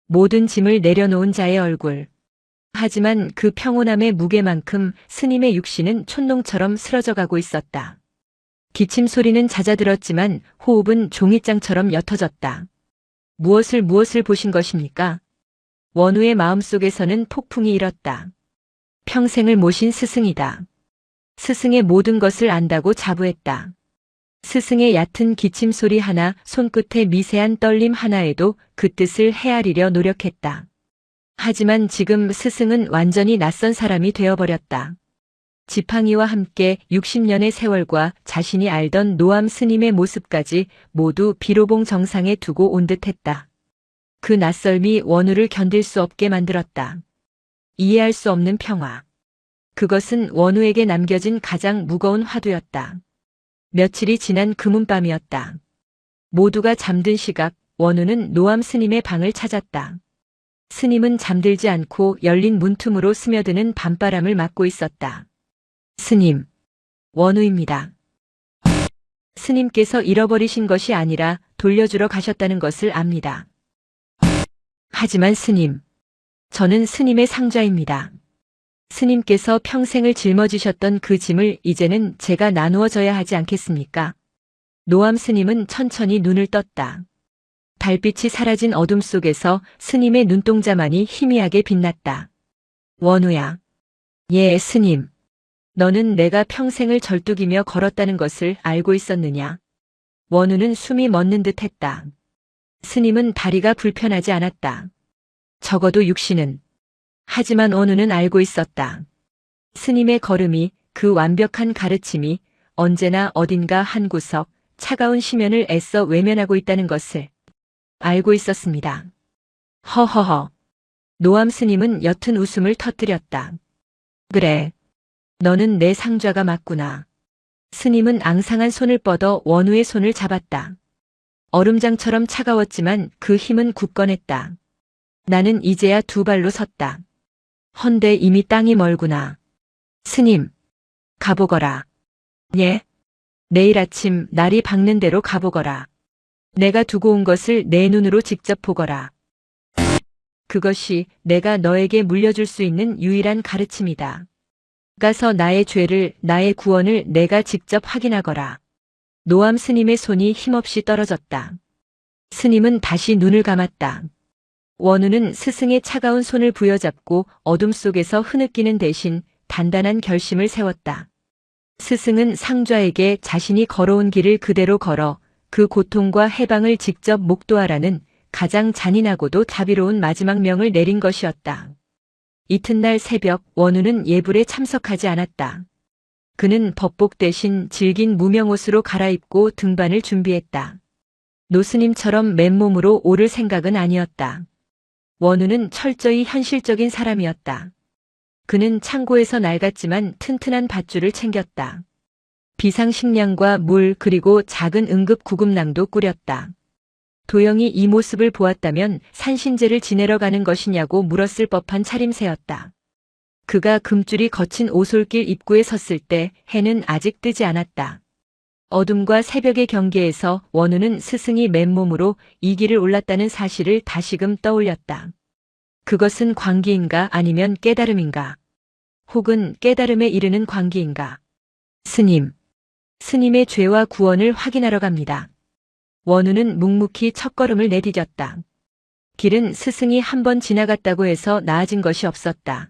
A: 모든 짐을 내려놓은 자의 얼굴. 하지만 그 평온함의 무게만큼 스님의 육신은 촛농처럼 쓰러져가고 있었다. 기침 소리는 잦아들었지만 호흡은 종잇장처럼 옅어졌다. 무엇을 보신 것입니까? 원우의 마음속에서는 폭풍이 일었다. 평생을 모신 스승이다. 스승의 모든 것을 안다고 자부했다. 스승의 얕은 기침 소리 하나, 손끝의 미세한 떨림 하나에도 그 뜻을 헤아리려 노력했다. 하지만 지금 스승은 완전히 낯선 사람이 되어버렸다. 지팡이와 함께 60년의 세월과 자신이 알던 노암 스님의 모습까지 모두 비로봉 정상에 두고 온 듯했다. 그 낯설미 원우를 견딜 수 없게 만들었다. 이해할 수 없는 평화. 그것은 원우에게 남겨진 가장 무거운 화두였다. 며칠이 지난 금은밤이었다. 모두가 잠든 시각 원우는 노암 스님의 방을 찾았다. 스님은 잠들지 않고 열린 문틈으로 스며드는 밤바람을 맞고 있었다. 스님, 원우입니다. 스님께서 잃어버리신 것이 아니라 돌려주러 가셨다는 것을 압니다. 하지만 스님, 저는 스님의 상좌입니다. 스님께서 평생을 짊어지셨던 그 짐을 이제는 제가 나누어져야 하지 않겠습니까? 노암 스님은 천천히 눈을 떴다. 달빛이 사라진 어둠 속에서 스님의 눈동자만이 희미하게 빛났다. 원우야. 예, 스님. 너는 내가 평생을 절뚝이며 걸었다는 것을 알고 있었느냐? 원우는 숨이 멎는 듯 했다. 스님은 다리가 불편하지 않았다. 적어도 육신은. 하지만 원우는 알고 있었다. 스님의 걸음이, 그 완벽한 가르침이 언제나 어딘가 한 구석, 차가운 심연을 애써 외면하고 있다는 것을 알고 있었습니다. 허허허. 노암 스님은 옅은 웃음을 터뜨렸다. 그래. 너는 내 상좌가 맞구나. 스님은 앙상한 손을 뻗어 원우의 손을 잡았다. 얼음장처럼 차가웠지만 그 힘은 굳건했다. 나는 이제야 두 발로 섰다. 헌데 이미 땅이 멀구나. 스님, 가보거라. 예? 내일 아침 날이 밝는 대로 가보거라. 내가 두고 온 것을 내 눈으로 직접 보거라. 그것이 내가 너에게 물려줄 수 있는 유일한 가르침이다. 가서 나의 죄를, 나의 구원을 내가 직접 확인하거라. 노암 스님의 손이 힘없이 떨어졌다. 스님은 다시 눈을 감았다. 원우는 스승의 차가운 손을 부여잡고 어둠 속에서 흐느끼는 대신 단단한 결심을 세웠다. 스승은 상좌에게 자신이 걸어온 길을 그대로 걸어 그 고통과 해방을 직접 목도하라는 가장 잔인하고도 자비로운 마지막 명을 내린 것이었다. 이튿날 새벽 원우는 예불에 참석하지 않았다. 그는 법복 대신 질긴 무명옷으로 갈아입고 등반을 준비했다. 노스님처럼 맨몸으로 오를 생각은 아니었다. 원우는 철저히 현실적인 사람이었다. 그는 창고에서 낡았지만 튼튼한 밧줄을 챙겼다. 비상식량과 물 그리고 작은 응급 구급랑도 꾸렸다. 도영이 이 모습을 보았다면 산신제를 지내러 가는 것이냐고 물었을 법한 차림새였다. 그가 금줄이 거친 오솔길 입구에 섰을 때 해는 아직 뜨지 않았다. 어둠과 새벽의 경계에서 원우는 스승이 맨몸으로 이 길을 올랐다는 사실을 다시금 떠올렸다. 그것은 광기인가 아니면 깨달음인가? 혹은 깨달음에 이르는 광기인가? 스님. 스님의 죄와 구원을 확인하러 갑니다. 원우는 묵묵히 첫걸음을 내디뎠다. 길은 스승이 한 번 지나갔다고 해서 나아진 것이 없었다.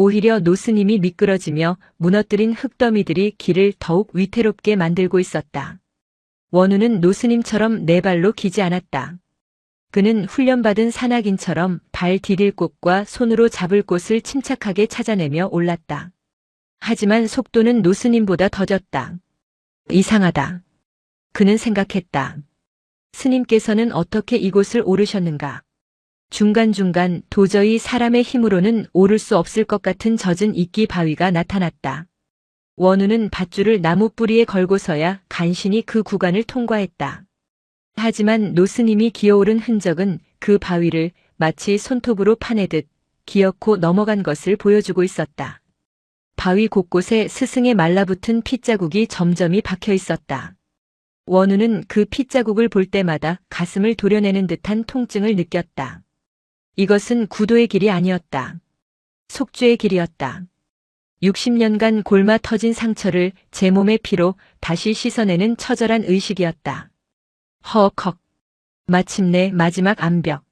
A: 오히려 노스님이 미끄러지며 무너뜨린 흙더미들이 길을 더욱 위태롭게 만들고 있었다. 원우는 노스님처럼 네 발로 기지 않았다. 그는 훈련받은 산악인처럼 발 디딜 곳과 손으로 잡을 곳을 침착하게 찾아내며 올랐다. 하지만 속도는 노스님보다 더뎠다. 이상하다. 그는 생각했다. 스님께서는 어떻게 이곳을 오르셨는가? 중간중간 도저히 사람의 힘으로는 오를 수 없을 것 같은 젖은 이끼 바위가 나타났다. 원우는 밧줄을 나무 뿌리에 걸고서야 간신히 그 구간을 통과했다. 하지만 노스님이 기어오른 흔적은 그 바위를 마치 손톱으로 파내듯 기어코 넘어간 것을 보여주고 있었다. 바위 곳곳에 스승의 말라붙은 핏자국이 점점이 박혀 있었다. 원우는 그 핏자국을 볼 때마다 가슴을 도려내는 듯한 통증을 느꼈다. 이것은 구도의 길이 아니었다. 속죄의 길이었다. 60년간 골마 터진 상처를 제 몸의 피로 다시 씻어내는 처절한 의식이었다. 허컥. 마침내 마지막 암벽.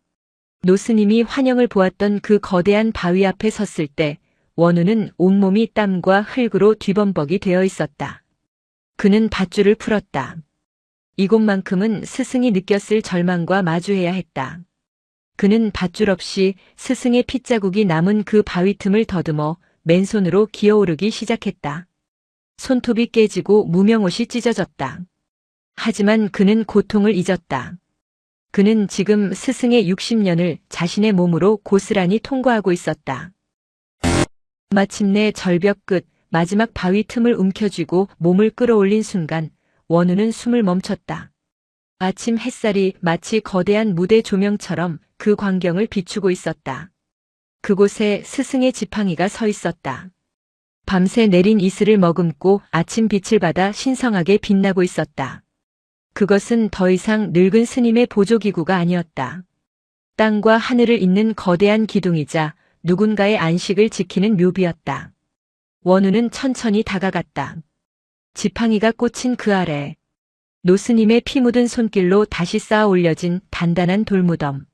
A: 노스님이 환영을 보았던 그 거대한 바위 앞에 섰을 때 원우는 온몸이 땀과 흙으로 뒤범벅이 되어 있었다. 그는 밧줄을 풀었다. 이곳만큼은 스승이 느꼈을 절망과 마주해야 했다. 그는 밧줄 없이 스승의 핏자국이 남은 그 바위 틈을 더듬어 맨손으로 기어오르기 시작했다. 손톱이 깨지고 무명옷이 찢어졌다. 하지만 그는 고통을 잊었다. 그는 지금 스승의 60년을 자신의 몸으로 고스란히 통과하고 있었다. 마침내 절벽 끝 마지막 바위 틈을 움켜쥐고 몸을 끌어올린 순간 원우는 숨을 멈췄다. 아침 햇살이 마치 거대한 무대 조명처럼 그 광경을 비추고 있었다. 그곳에 스승의 지팡이가 서 있었다. 밤새 내린 이슬을 머금고 아침 빛을 받아 신성하게 빛나고 있었다. 그것은 더 이상 늙은 스님의 보조기구가 아니었다. 땅과 하늘을 잇는 거대한 기둥이자 누군가의 안식을 지키는 묘비였다. 원우는 천천히 다가갔다. 지팡이가 꽂힌 그 아래 노스님의 피 묻은 손길로 다시 쌓아 올려진 단단한 돌무덤.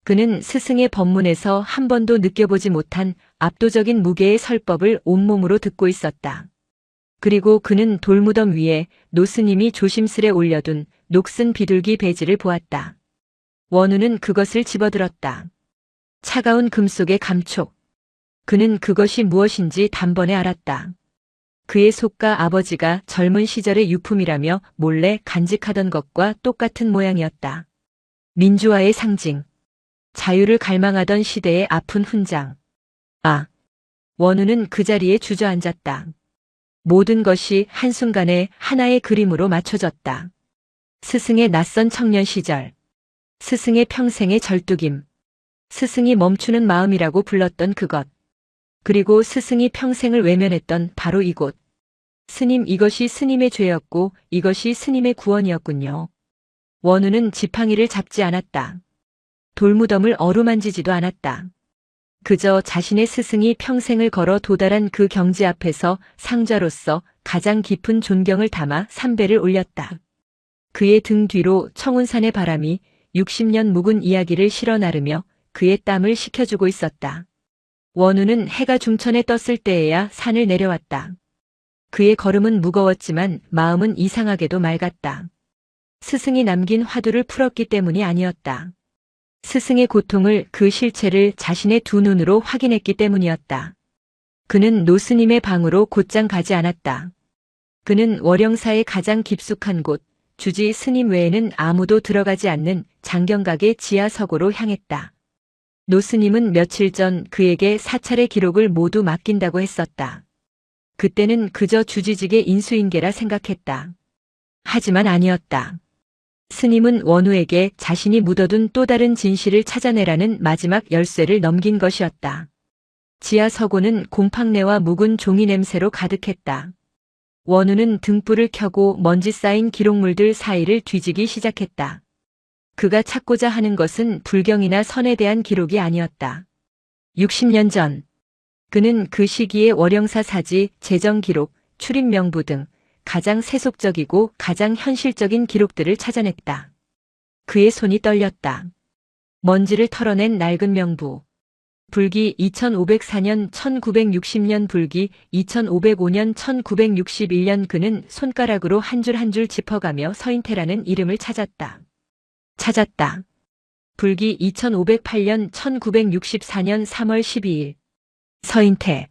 A: 그는 스승의 법문에서 한 번도 느껴보지 못한 압도적인 무게의 설법을 온몸으로 듣고 있었다. 그리고 그는 돌무덤 위에 노스님이 조심스레 올려둔 녹슨 비둘기 배지를 보았다. 원우는 그것을 집어들었다. 차가운 금속의 감촉. 그는 그것이 무엇인지 단번에 알았다. 그의 속가 아버지가 젊은 시절의 유품이라며 몰래 간직하던 것과 똑같은 모양이었다. 민주화의 상징. 자유를 갈망하던 시대의 아픈 훈장. 아! 원우는 그 자리에 주저앉았다. 모든 것이 한순간에 하나의 그림으로 맞춰졌다. 스승의 낯선 청년 시절. 스승의 평생의 절뚝임. 스승이 멈추는 마음이라고 불렀던 그것. 그리고 스승이 평생을 외면했던 바로 이곳. 스님, 이것이 스님의 죄였고 이것이 스님의 구원이었군요. 원우는 지팡이를 잡지 않았다. 돌무덤을 어루만지지도 않았다. 그저 자신의 스승이 평생을 걸어 도달한 그 경지 앞에서 상자로서 가장 깊은 존경을 담아 삼배를 올렸다. 그의 등 뒤로 청운산의 바람이 60년 묵은 이야기를 실어 나르며 그의 땀을 식혀주고 있었다. 원우는 해가 중천에 떴을 때에야 산을 내려왔다. 그의 걸음은 무거웠지만 마음은 이상하게도 맑았다. 스승이 남긴 화두를 풀었기 때문이 아니었다. 스승의 고통을, 그 실체를 자신의 두 눈으로 확인했기 때문이었다. 그는 노스님의 방으로 곧장 가지 않았다. 그는 월영사의 가장 깊숙한 곳, 주지 스님 외에는 아무도 들어가지 않는 장경각의 지하서고로 향했다. 노스님은 며칠 전 그에게 사찰의 기록을 모두 맡긴다고 했었다. 그때는 그저 주지직의 인수인계라 생각했다. 하지만 아니었다. 스님은 원우에게 자신이 묻어둔 또 다른 진실을 찾아내라는 마지막 열쇠를 넘긴 것이었다. 지하 서고는 곰팡내와 묵은 종이 냄새로 가득했다. 원우는 등불을 켜고 먼지 쌓인 기록물들 사이를 뒤지기 시작했다. 그가 찾고자 하는 것은 불경이나 선에 대한 기록이 아니었다. 60년 전, 그는 그 시기의 월영사 사지, 재정 기록, 출입 명부 등 가장 세속적이고 가장 현실적인 기록들을 찾아냈다. 그의 손이 떨렸다. 먼지를 털어낸 낡은 명부. 불기 2504년 1960년 불기 2505년 1961년 그는 손가락으로 한 줄 한 줄 짚어가며 서인태라는 이름을 찾았다. 불기 2508년 1964년 3월 12일. 서인태.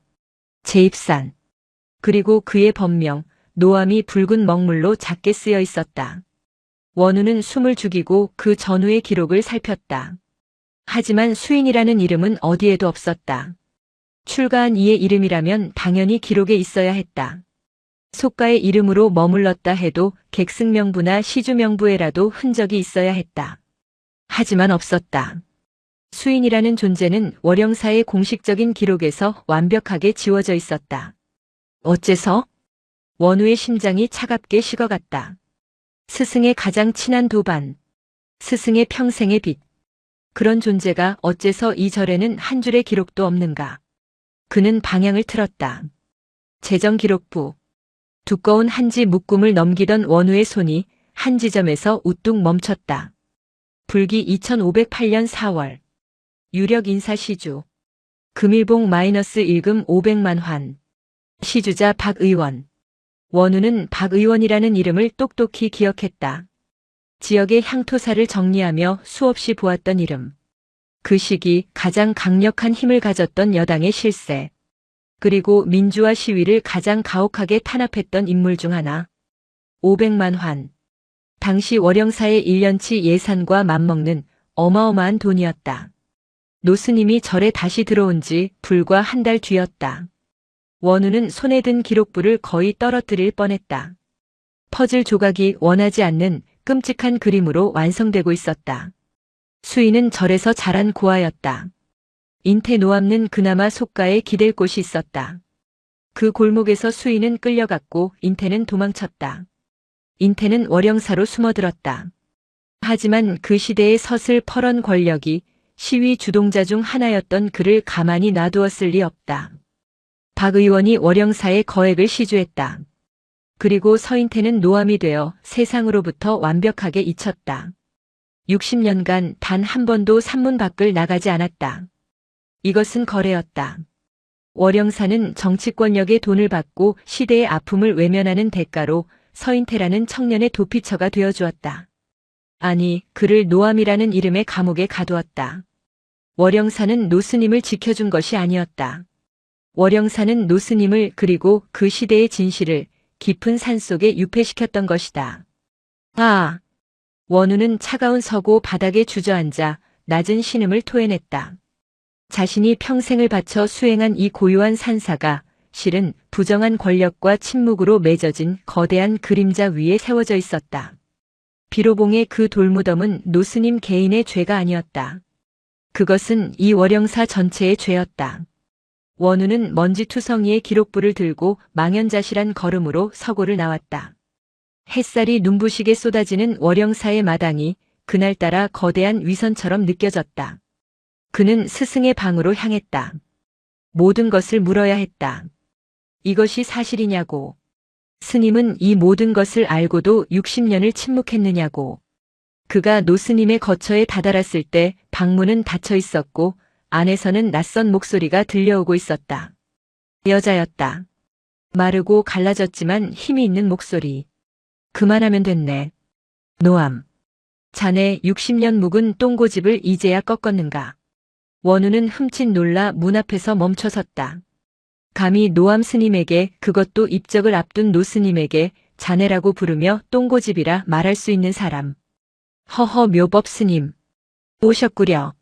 A: 제입산. 그리고 그의 법명, 노암이 붉은 먹물로 작게 쓰여 있었다. 원우는 숨을 죽이고 그 전후의 기록을 살폈다. 하지만 수인이라는 이름은 어디에도 없었다. 출가한 이의 이름이라면 당연히 기록에 있어야 했다. 속가의 이름으로 머물렀다 해도 객승명부나 시주명부에라도 흔적이 있어야 했다. 하지만 없었다. 수인이라는 존재는 월영사의 공식적인 기록에서 완벽하게 지워져 있었다. 어째서? 원우의 심장이 차갑게 식어갔다. 스승의 가장 친한 도반. 스승의 평생의 빛. 그런 존재가 어째서 이 절에는 한 줄의 기록도 없는가. 그는 방향을 틀었다. 재정기록부. 두꺼운 한지 묶음을 넘기던 원우의 손이 한 지점에서 우뚝 멈췄다. 불기 2508년 4월. 유력 인사 시주. 금일봉 -1금 500만 환. 시주자 박 의원. 원우는 박 의원이라는 이름을 똑똑히 기억했다. 지역의 향토사를 정리하며 수없이 보았던 이름. 그 시기 가장 강력한 힘을 가졌던 여당의 실세. 그리고 민주화 시위를 가장 가혹하게 탄압했던 인물 중 하나. 500만 환. 당시 월영사의 1년치 예산과 맞먹는 어마어마한 돈이었다. 노스님이 절에 다시 들어온 지 불과 한 달 뒤였다. 원우는 손에 든 기록부를 거의 떨어뜨릴 뻔했다. 퍼즐 조각이 원하지 않는 끔찍한 그림으로 완성되고 있었다. 수인은 절에서 자란 고아였다. 인태 노암는 그나마 속가에 기댈 곳이 있었다. 그 골목에서 수인은 끌려갔고 인태는 도망쳤다. 인태는 월영사로 숨어들었다. 하지만 그 시대의 서슬 퍼런 권력이 시위 주동자 중 하나였던 그를 가만히 놔두었을 리 없다. 박 의원이 월영사의 거액을 시주했다. 그리고 서인태는 노암이 되어 세상으로부터 완벽하게 잊혔다. 60년간 단 한 번도 산문 밖을 나가지 않았다. 이것은 거래였다. 월영사는 정치권력의 돈을 받고 시대의 아픔을 외면하는 대가로 서인태라는 청년의 도피처가 되어주었다. 아니, 그를 노암이라는 이름의 감옥에 가두었다. 월영사는 노스님을 지켜준 것이 아니었다. 월영사는 노스님을 그리고 그 시대의 진실을 깊은 산속에 유폐시켰던 것이다. 아! 원우는 차가운 서고 바닥에 주저앉아 낮은 신음을 토해냈다. 자신이 평생을 바쳐 수행한 이 고요한 산사가 실은 부정한 권력과 침묵으로 맺어진 거대한 그림자 위에 세워져 있었다. 비로봉의 그 돌무덤은 노스님 개인의 죄가 아니었다. 그것은 이 월영사 전체의 죄였다. 원우는 먼지투성이의 기록부를 들고 망연자실한 걸음으로 서고를 나왔다. 햇살이 눈부시게 쏟아지는 월영사의 마당이 그날따라 거대한 위선처럼 느껴졌다. 그는 스승의 방으로 향했다. 모든 것을 물어야 했다. 이것이 사실이냐고. 스님은 이 모든 것을 알고도 60년을 침묵했느냐고. 그가 노스님의 거처에 다다랐을 때 방문은 닫혀 있었고 안에서는 낯선 목소리가 들려오고 있었다. 여자였다. 마르고 갈라졌지만 힘이 있는 목소리. 그만하면 됐네. 노암. 자네 60년 묵은 똥고집을 이제야 꺾었는가. 원우는 흠칫 놀라 문 앞에서 멈춰섰다. 감히 노암 스님에게, 그것도 입적을 앞둔 노스님에게 자네라고 부르며 똥고집이라 말할 수 있는 사람. 허허, 묘법 스님. 오셨구려.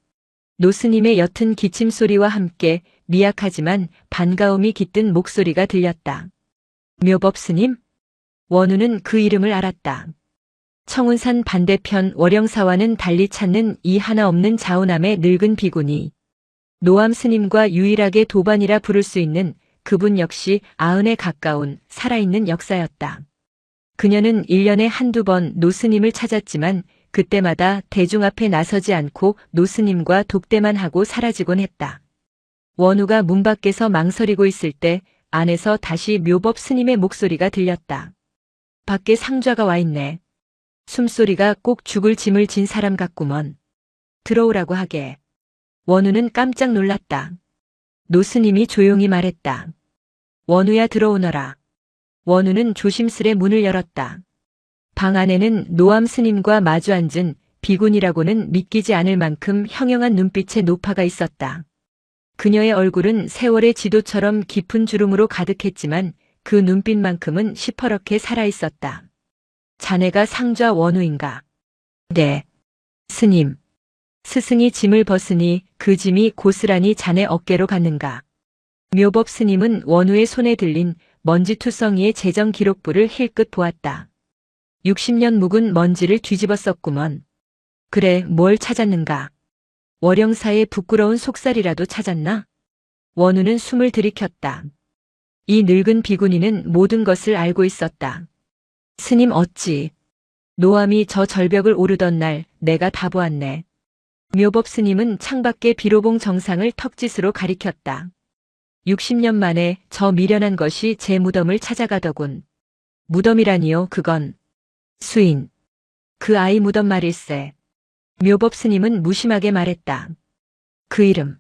A: 노스님의 옅은 기침소리와 함께 미약하지만 반가움이 깃든 목소리가 들렸다. 묘법 스님? 원우는 그 이름을 알았다. 청운산 반대편 월영사와는 달리 찾는 이 하나 없는 자우남의 늙은 비구니. 노암 스님과 유일하게 도반이라 부를 수 있는 그분 역시 90에 가까운 살아있는 역사였다. 그녀는 1년에 한두 번 노스님을 찾았지만 그때마다 대중 앞에 나서지 않고 노스님과 독대만 하고 사라지곤 했다. 원우가 문 밖에서 망설이고 있을 때 안에서 다시 묘법 스님의 목소리가 들렸다. 밖에 상좌가 와 있네. 숨소리가 꼭 죽을 짐을 진 사람 같구먼. 들어오라고 하게. 원우는 깜짝 놀랐다. 노스님이 조용히 말했다. 원우야, 들어오너라. 원우는 조심스레 문을 열었다. 방 안에는 노암 스님과 마주 앉은 비군이라고는 믿기지 않을 만큼 형형한 눈빛의 노파가 있었다. 그녀의 얼굴은 세월의 지도처럼 깊은 주름으로 가득했지만 그 눈빛만큼은 시퍼렇게 살아있었다. 자네가 상좌 원우인가? 네. 스님. 스승이 짐을 벗으니 그 짐이 고스란히 자네 어깨로 갔는가? 묘법 스님은 원우의 손에 들린 먼지투성이의 재정 기록부를 힐끗 보았다. 60년 묵은 먼지를 뒤집었었구먼. 그래, 뭘 찾았는가? 월영사의 부끄러운 속살이라도 찾았나? 원우는 숨을 들이켰다. 이 늙은 비구니는 모든 것을 알고 있었다. 스님 어찌? 노암이 저 절벽을 오르던 날 내가 다 보았네. 묘법 스님은 창밖에 비로봉 정상을 턱짓으로 가리켰다. 60년 만에 저 미련한 것이 제 무덤을 찾아가더군. 무덤이라니요, 그건. 수인. 그 아이 무덤 말일세. 묘법 스님은 무심하게 말했다. 그 이름.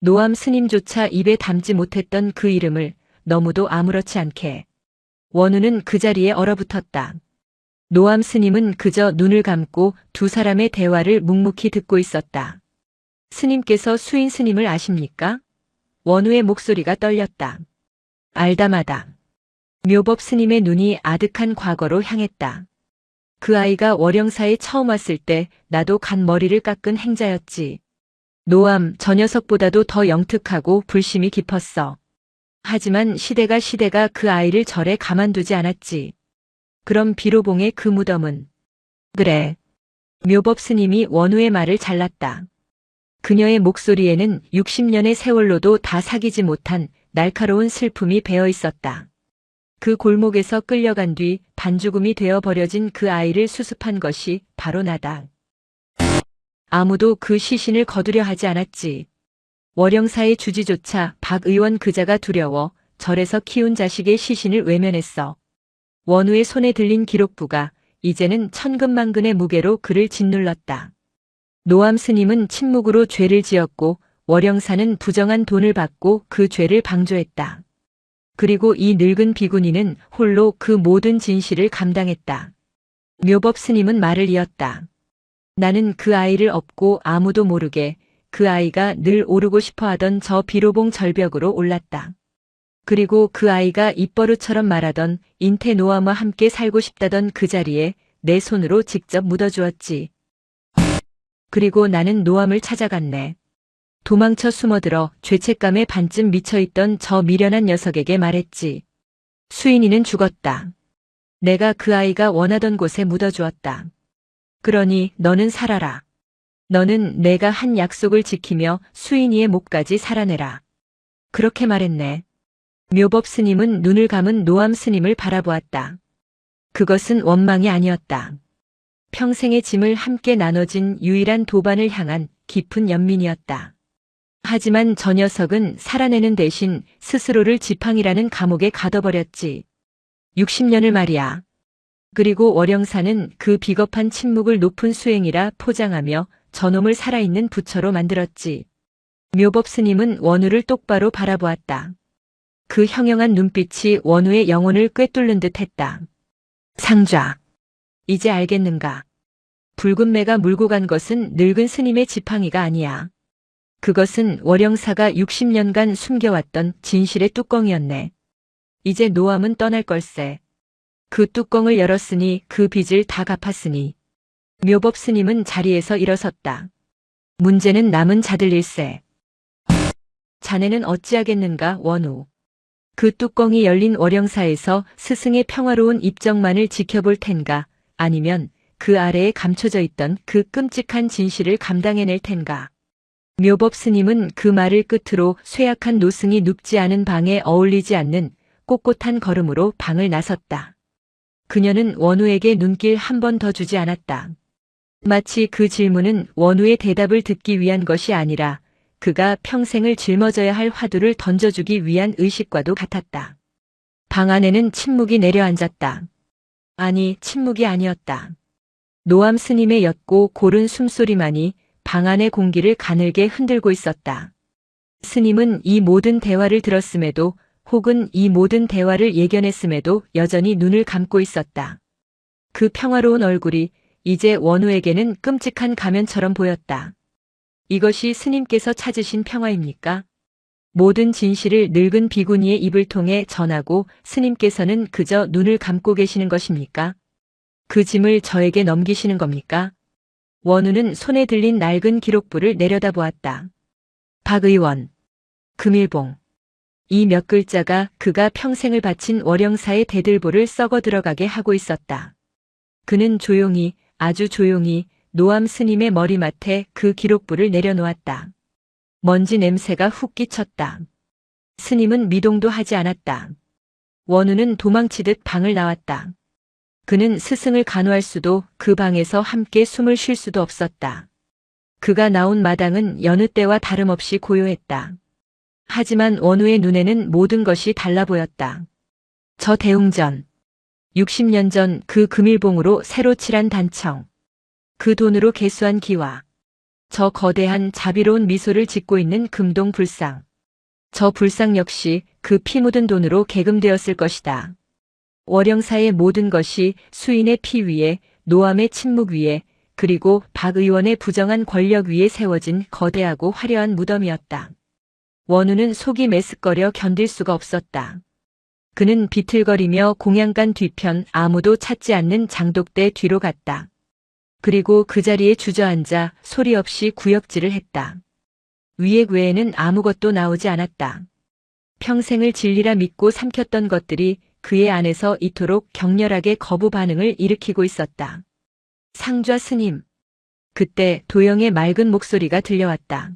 A: 노암 스님조차 입에 담지 못했던 그 이름을 너무도 아무렇지 않게. 원우는 그 자리에 얼어붙었다. 노암 스님은 그저 눈을 감고 두 사람의 대화를 묵묵히 듣고 있었다. 스님께서 수인 스님을 아십니까? 원우의 목소리가 떨렸다. 알다마다. 묘법 스님의 눈이 아득한 과거로 향했다. 그 아이가 월영사에 처음 왔을 때 나도 간 머리를 깎은 행자였지. 노암 저 녀석보다도 더 영특하고 불심이 깊었어. 하지만 시대가 그 아이를 절에 가만두지 않았지. 그럼 비로봉의 그 무덤은? 그래. 묘법 스님이 원우의 말을 잘랐다. 그녀의 목소리에는 60년의 세월로도 다 사귀지 못한 날카로운 슬픔이 배어 있었다. 그 골목에서 끌려간 뒤 반죽음이 되어 버려진 그 아이를 수습한 것이 바로 나다. 아무도 그 시신을 거두려 하지 않았지. 월영사의 주지조차 박 의원 그자가 두려워 절에서 키운 자식의 시신을 외면했어. 원우의 손에 들린 기록부가 이제는 천근만근의 무게로 그를 짓눌렀다. 노암 스님은 침묵으로 죄를 지었고 월영사는 부정한 돈을 받고 그 죄를 방조했다. 그리고 이 늙은 비구니는 홀로 그 모든 진실을 감당했다. 묘법 스님은 말을 이었다. 나는 그 아이를 업고 아무도 모르게 그 아이가 늘 오르고 싶어하던 저 비로봉 절벽으로 올랐다. 그리고 그 아이가 입버릇처럼 말하던 인태 노암과 함께 살고 싶다던 그 자리에 내 손으로 직접 묻어주었지. 그리고 나는 노암을 찾아갔네. 도망쳐 숨어들어 죄책감에 반쯤 미쳐있던 저 미련한 녀석에게 말했지. 수인이는 죽었다. 내가 그 아이가 원하던 곳에 묻어주었다. 그러니 너는 살아라. 너는 내가 한 약속을 지키며 수인이의 목까지 살아내라. 그렇게 말했네. 묘법 스님은 눈을 감은 노암 스님을 바라보았다. 그것은 원망이 아니었다. 평생의 짐을 함께 나눠진 유일한 도반을 향한 깊은 연민이었다. 하지만 저 녀석은 살아내는 대신 스스로를 지팡이라는 감옥에 가둬버렸지. 60년을 말이야. 그리고 월영사는 그 비겁한 침묵을 높은 수행이라 포장하며 저놈을 살아있는 부처로 만들었지. 묘법 스님은 원우를 똑바로 바라보았다. 그 형형한 눈빛이 원우의 영혼을 꿰뚫는 듯 했다. 상좌. 이제 알겠는가? 붉은 매가 물고 간 것은 늙은 스님의 지팡이가 아니야. 그것은 월영사가 60년간 숨겨왔던 진실의 뚜껑이었네. 이제 노암은 떠날 걸세. 그 뚜껑을 열었으니 그 빚을 다 갚았으니. 묘법 스님은 자리에서 일어섰다. 문제는 남은 자들일세. 자네는 어찌하겠는가, 원우. 그 뚜껑이 열린 월영사에서 스승의 평화로운 입정만을 지켜볼 텐가, 아니면 그 아래에 감춰져 있던 그 끔찍한 진실을 감당해낼 텐가. 묘법 스님은 그 말을 끝으로 쇠약한 노승이 눕지 않은 방에 어울리지 않는 꼿꼿한 걸음으로 방을 나섰다. 그녀는 원우에게 눈길 한 번 더 주지 않았다. 마치 그 질문은 원우의 대답을 듣기 위한 것이 아니라 그가 평생을 짊어져야 할 화두를 던져주기 위한 의식과도 같았다. 방 안에는 침묵이 내려앉았다. 아니, 침묵이 아니었다. 노암 스님의 옅고 고른 숨소리만이 방 안의 공기를 가늘게 흔들고 있었다. 스님은 이 모든 대화를 들었음에도 혹은 이 모든 대화를 예견했음에도 여전히 눈을 감고 있었다. 그 평화로운 얼굴이 이제 원우에게는 끔찍한 가면처럼 보였다. 이것이 스님께서 찾으신 평화입니까? 모든 진실을 늙은 비구니의 입을 통해 전하고 스님께서는 그저 눈을 감고 계시는 것입니까? 그 짐을 저에게 넘기시는 겁니까? 원우는 손에 들린 낡은 기록부를 내려다보았다. 박 의원, 금일봉. 이 몇 글자가 그가 평생을 바친 월영사의 대들보를 썩어 들어가게 하고 있었다. 그는 조용히, 아주 조용히 노암 스님의 머리맡에 그 기록부를 내려놓았다. 먼지 냄새가 훅 끼쳤다. 스님은 미동도 하지 않았다. 원우는 도망치듯 방을 나왔다. 그는 스승을 간호할 수도 그 방에서 함께 숨을 쉴 수도 없었다. 그가 나온 마당은 여느 때와 다름없이 고요했다. 하지만 원우의 눈에는 모든 것이 달라 보였다. 저 대웅전. 60년 전 그 금일봉으로 새로 칠한 단청. 그 돈으로 개수한 기와. 저 거대한 자비로운 미소를 짓고 있는 금동 불상. 저 불상 역시 그 피 묻은 돈으로 개금되었을 것이다. 월영사의 모든 것이 수인의 피 위에, 노암의 침묵 위에, 그리고 박 의원의 부정한 권력 위에 세워진 거대하고 화려한 무덤이었다. 원우는 속이 메스꺼려 견딜 수가 없었다. 그는 비틀거리며 공양간 뒤편 아무도 찾지 않는 장독대 뒤로 갔다. 그리고 그 자리에 주저앉아 소리 없이 구역질을 했다. 위액 외에는 아무것도 나오지 않았다. 평생을 진리라 믿고 삼켰던 것들이 그의 안에서 이토록 격렬하게 거부 반응을 일으키고 있었다. 상좌 스님. 그때 도영의 맑은 목소리가 들려왔다.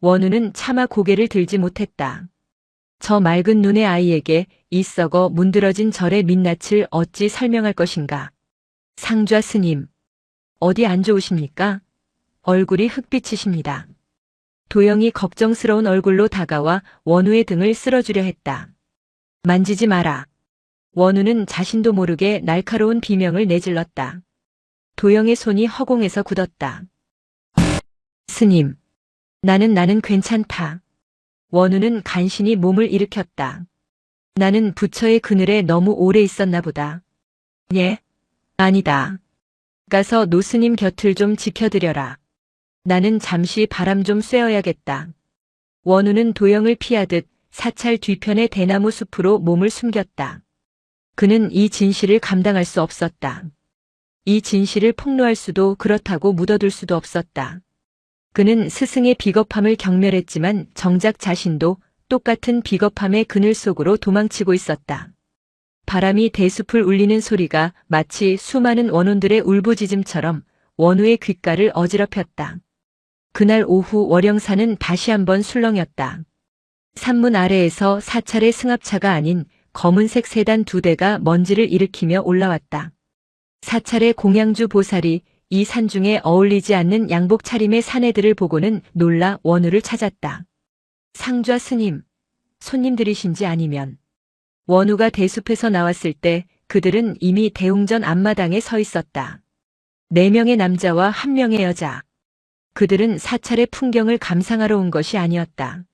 A: 원우는 차마 고개를 들지 못했다. 저 맑은 눈의 아이에게 이 썩어 문드러진 절의 민낯을 어찌 설명할 것인가. 상좌 스님. 어디 안 좋으십니까? 얼굴이 흑빛이십니다. 도영이 걱정스러운 얼굴로 다가와 원우의 등을 쓸어주려 했다. 만지지 마라. 원우는 자신도 모르게 날카로운 비명을 내질렀다. 도영의 손이 허공에서 굳었다. 스님. 나는 괜찮다. 원우는 간신히 몸을 일으켰다. 나는 부처의 그늘에 너무 오래 있었나 보다. 예? 아니다. 가서 노스님 곁을 좀 지켜드려라. 나는 잠시 바람 좀 쐬어야겠다. 원우는 도영을 피하듯 사찰 뒤편의 대나무 숲으로 몸을 숨겼다. 그는 이 진실을 감당할 수 없었다. 이 진실을 폭로할 수도 그렇다고 묻어둘 수도 없었다. 그는 스승의 비겁함을 경멸했지만 정작 자신도 똑같은 비겁함의 그늘 속으로 도망치고 있었다. 바람이 대숲을 울리는 소리가 마치 수많은 원혼들의 울부짖음처럼 원우의 귓가를 어지럽혔다. 그날 오후 월영사는 다시 한번 술렁였다. 산문 아래에서 사찰의 승합차가 아닌 검은색 세단 2대가 먼지를 일으키며 올라왔다. 사찰의 공양주 보살이 이 산중에 어울리지 않는 양복 차림의 사내들을 보고는 놀라 원우를 찾았다. 상좌 스님, 손님들이신지 아니면. 원우가 대숲에서 나왔을 때 그들은 이미 대웅전 앞마당에 서 있었다. 4명의 남자와 1명의 여자. 그들은 사찰의 풍경을 감상하러 온 것이 아니었다.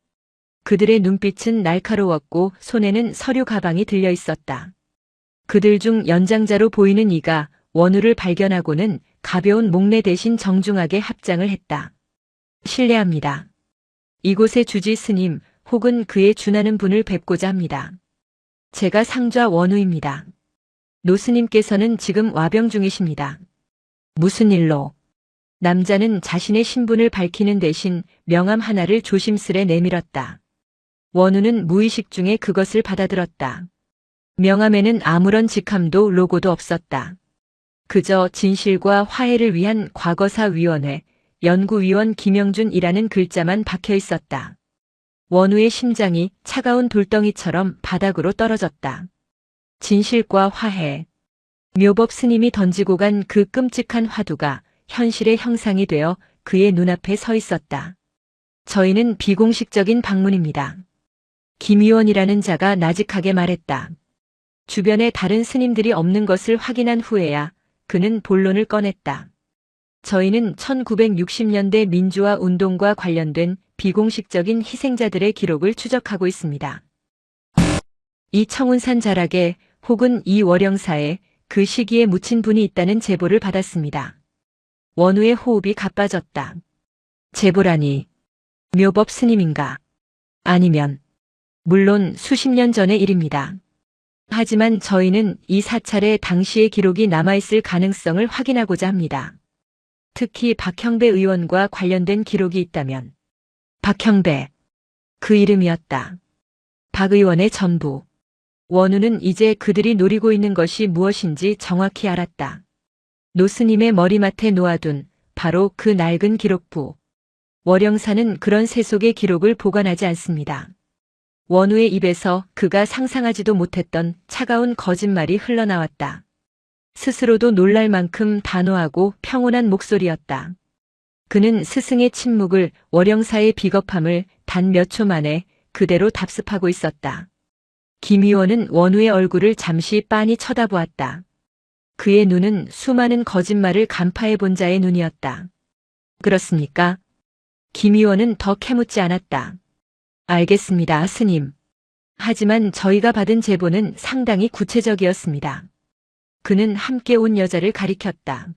A: 그들의 눈빛은 날카로웠고 손에는 서류 가방이 들려 있었다. 그들 중 연장자로 보이는 이가 원우를 발견하고는 가벼운 목례 대신 정중하게 합장을 했다. 실례합니다. 이곳의 주지 스님 혹은 그에 준하는 분을 뵙고자 합니다. 제가 상좌 원우입니다. 노스님께서는 지금 와병 중이십니다. 무슨 일로? 남자는 자신의 신분을 밝히는 대신 명함 하나를 조심스레 내밀었다. 원우는 무의식 중에 그것을 받아들었다. 명함에는 아무런 직함도 로고도 없었다. 그저 진실과 화해를 위한 과거사위원회 연구위원 김영준이라는 글자만 박혀 있었다. 원우의 심장이 차가운 돌덩이처럼 바닥으로 떨어졌다. 진실과 화해. 묘법 스님이 던지고 간 그 끔찍한 화두가 현실의 형상이 되어 그의 눈앞에 서 있었다. 저희는 비공식적인 방문입니다. 김위원이라는 자가 나직하게 말했다. 주변에 다른 스님들이 없는 것을 확인한 후에야 그는 본론을 꺼냈다. 저희는 1960년대 민주화 운동과 관련된 비공식적인 희생자들의 기록을 추적하고 있습니다. 이 청운산 자락에 혹은 이 월영사에 그 시기에 묻힌 분이 있다는 제보를 받았습니다. 원우의 호흡이 가빠졌다. 제보라니. 묘법 스님인가? 아니면 물론 수십 년 전의 일입니다. 하지만 저희는 이 사찰에 당시의 기록이 남아있을 가능성을 확인하고자 합니다. 특히 박형배 의원과 관련된 기록이 있다면. 박형배. 그 이름이었다. 박 의원의 전부. 원우는 이제 그들이 노리고 있는 것이 무엇인지 정확히 알았다. 노스님의 머리맡에 놓아둔 바로 그 낡은 기록부. 월영사는 그런 세속의 기록을 보관하지 않습니다. 원우의 입에서 그가 상상하지도 못했던 차가운 거짓말이 흘러나왔다. 스스로도 놀랄 만큼 단호하고 평온한 목소리였다. 그는 스승의 침묵을, 월영사의 비겁함을 단 몇 초 만에 그대로 답습하고 있었다. 김희원은 원우의 얼굴을 잠시 빤히 쳐다보았다. 그의 눈은 수많은 거짓말을 간파해 본 자의 눈이었다. 그렇습니까? 김희원은 더 캐묻지 않았다. 알겠습니다, 스님. 하지만 저희가 받은 제보는 상당히 구체적이었습니다. 그는 함께 온 여자를 가리켰다.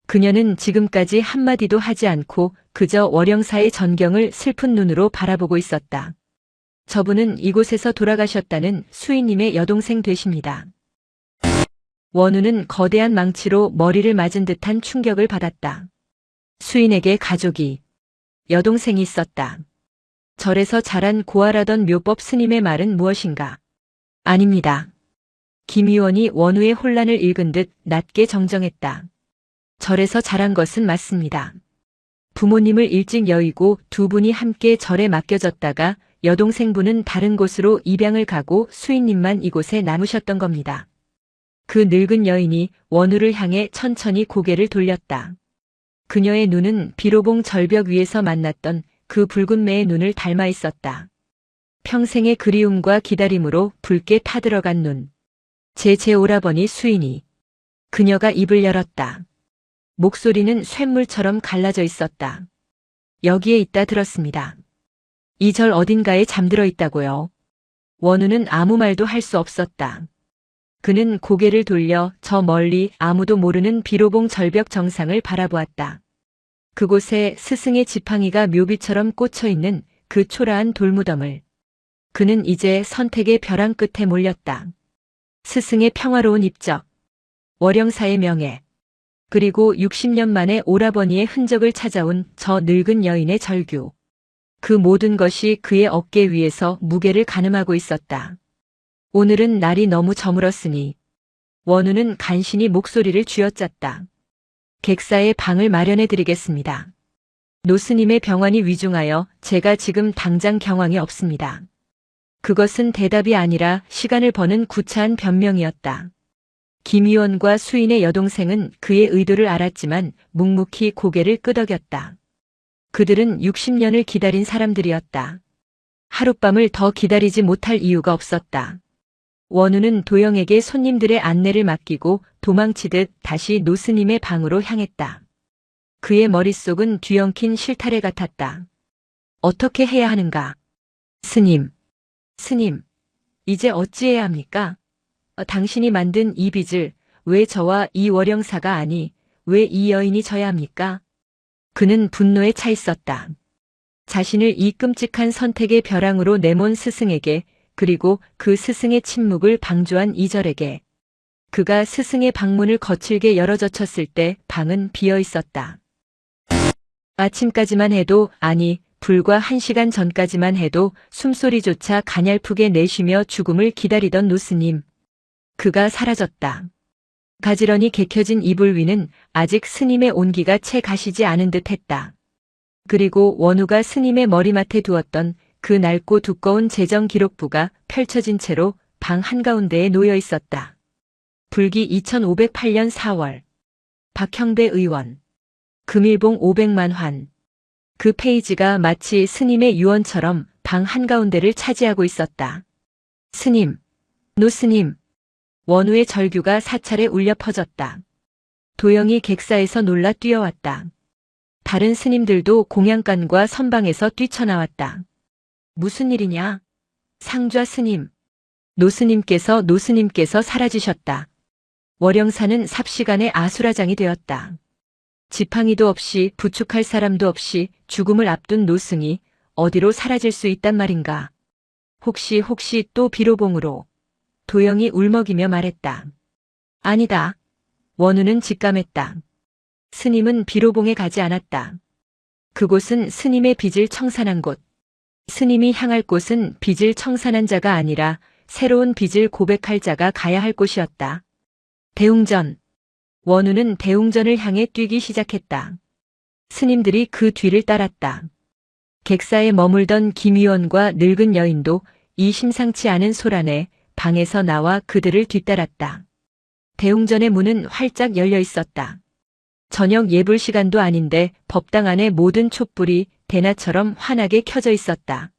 A: 그녀는 지금까지 한마디도 하지 않고 그저 월영사의 전경을 슬픈 눈으로 바라보고 있었다. 저분은 이곳에서 돌아가셨다는 수인님의 여동생 되십니다. 원우는 거대한 망치로 머리를 맞은 듯한 충격을 받았다. 수인에게 가족이, 여동생이 있었다. 절에서 자란 고아라던 묘법 스님의 말은 무엇인가? 아닙니다. 김희원이 원우의 혼란을 읽은 듯 낮게 정정했다. 절에서 자란 것은 맞습니다. 부모님을 일찍 여의고 두 분이 함께 절에 맡겨졌다가 여동생분은 다른 곳으로 입양을 가고 수인님만 이곳에 남으셨던 겁니다. 그 늙은 여인이 원우를 향해 천천히 고개를 돌렸다. 그녀의 눈은 비로봉 절벽 위에서 만났던 그 붉은 매의 눈을 닮아 있었다. 평생의 그리움과 기다림으로 붉게 타들어간 눈. 제 오라버니 수인이. 그녀가 입을 열었다. 목소리는 쇳물처럼 갈라져 있었다. 여기에 있다 들었습니다. 이 절 어딘가에 잠들어 있다고요. 원우는 아무 말도 할 수 없었다. 그는 고개를 돌려 저 멀리 아무도 모르는 비로봉 절벽 정상을 바라보았다. 그곳에 스승의 지팡이가 묘비처럼 꽂혀 있는 그 초라한 돌무덤을. 그는 이제 선택의 벼랑 끝에 몰렸다. 스승의 평화로운 입적, 월영사의 명예, 그리고 60년 만에 오라버니의 흔적을 찾아온 저 늙은 여인의 절규. 그 모든 것이 그의 어깨 위에서 무게를 가늠하고 있었다. 오늘은 날이 너무 저물었으니 원우는 간신히 목소리를 쥐어짰다. 객사의 방을 마련해 드리겠습니다. 노스님의 병환이 위중하여 제가 지금 당장 경황이 없습니다. 그것은 대답이 아니라 시간을 버는 구차한 변명이었다. 김희원과 수인의 여동생은 그의 의도를 알았지만 묵묵히 고개를 끄덕였다. 그들은 60년을 기다린 사람들이었다. 하룻밤을 더 기다리지 못할 이유가 없었다. 원우는 도영에게 손님들의 안내를 맡기고 도망치듯 다시 노스님의 방으로 향했다. 그의 머릿속은 뒤엉킨 실타래 같았다. 어떻게 해야 하는가? 스님, 이제 어찌해야 합니까? 당신이 만든 이 빚을 왜 저와 이 월영사가 아니 왜 이 여인이 져야 합니까? 그는 분노에 차 있었다. 자신을 이 끔찍한 선택의 벼랑으로 내몬 스승에게, 그리고 그 스승의 침묵을 방조한 이절에게. 그가 스승의 방문을 거칠게 열어젖혔을 때 방은 비어 있었다. 아침까지만 해도, 아니 불과 1시간 전까지만 해도 숨소리조차 가냘프게 내쉬며 죽음을 기다리던 노스님. 그가 사라졌다. 가지런히 개켜진 이불 위는 아직 스님의 온기가 채 가시지 않은 듯 했다. 그리고 원우가 스님의 머리맡에 두었던 그 낡고 두꺼운 재정 기록부가 펼쳐진 채로 방 한가운데에 놓여 있었다. 불기 2508년 4월. 박형배 의원. 금일봉 500만 환. 그 페이지가 마치 스님의 유언처럼 방 한가운데를 차지하고 있었다. 스님, 노스님. 원우의 절규가 사찰에 울려 퍼졌다. 도영이 객사에서 놀라 뛰어왔다. 다른 스님들도 공양간과 선방에서 뛰쳐나왔다. 무슨 일이냐? 상좌 스님. 노스님께서 사라지셨다. 월영사는 삽시간에 아수라장이 되었다. 지팡이도 없이 부축할 사람도 없이 죽음을 앞둔 노승이 어디로 사라질 수 있단 말인가? 혹시 또 비로봉으로. 도영이 울먹이며 말했다. 아니다. 원우는 직감했다. 스님은 비로봉에 가지 않았다. 그곳은 스님의 빚을 청산한 곳. 스님이 향할 곳은 빚을 청산한 자가 아니라 새로운 빚을 고백할 자가 가야 할 곳이었다. 대웅전. 원우는 대웅전을 향해 뛰기 시작했다. 스님들이 그 뒤를 따랐다. 객사에 머물던 김위원과 늙은 여인도 이 심상치 않은 소란에 방에서 나와 그들을 뒤따랐다. 대웅전의 문은 활짝 열려 있었다. 저녁 예불 시간도 아닌데 법당 안의 모든 촛불이 대낮처럼 환하게 켜져 있었다.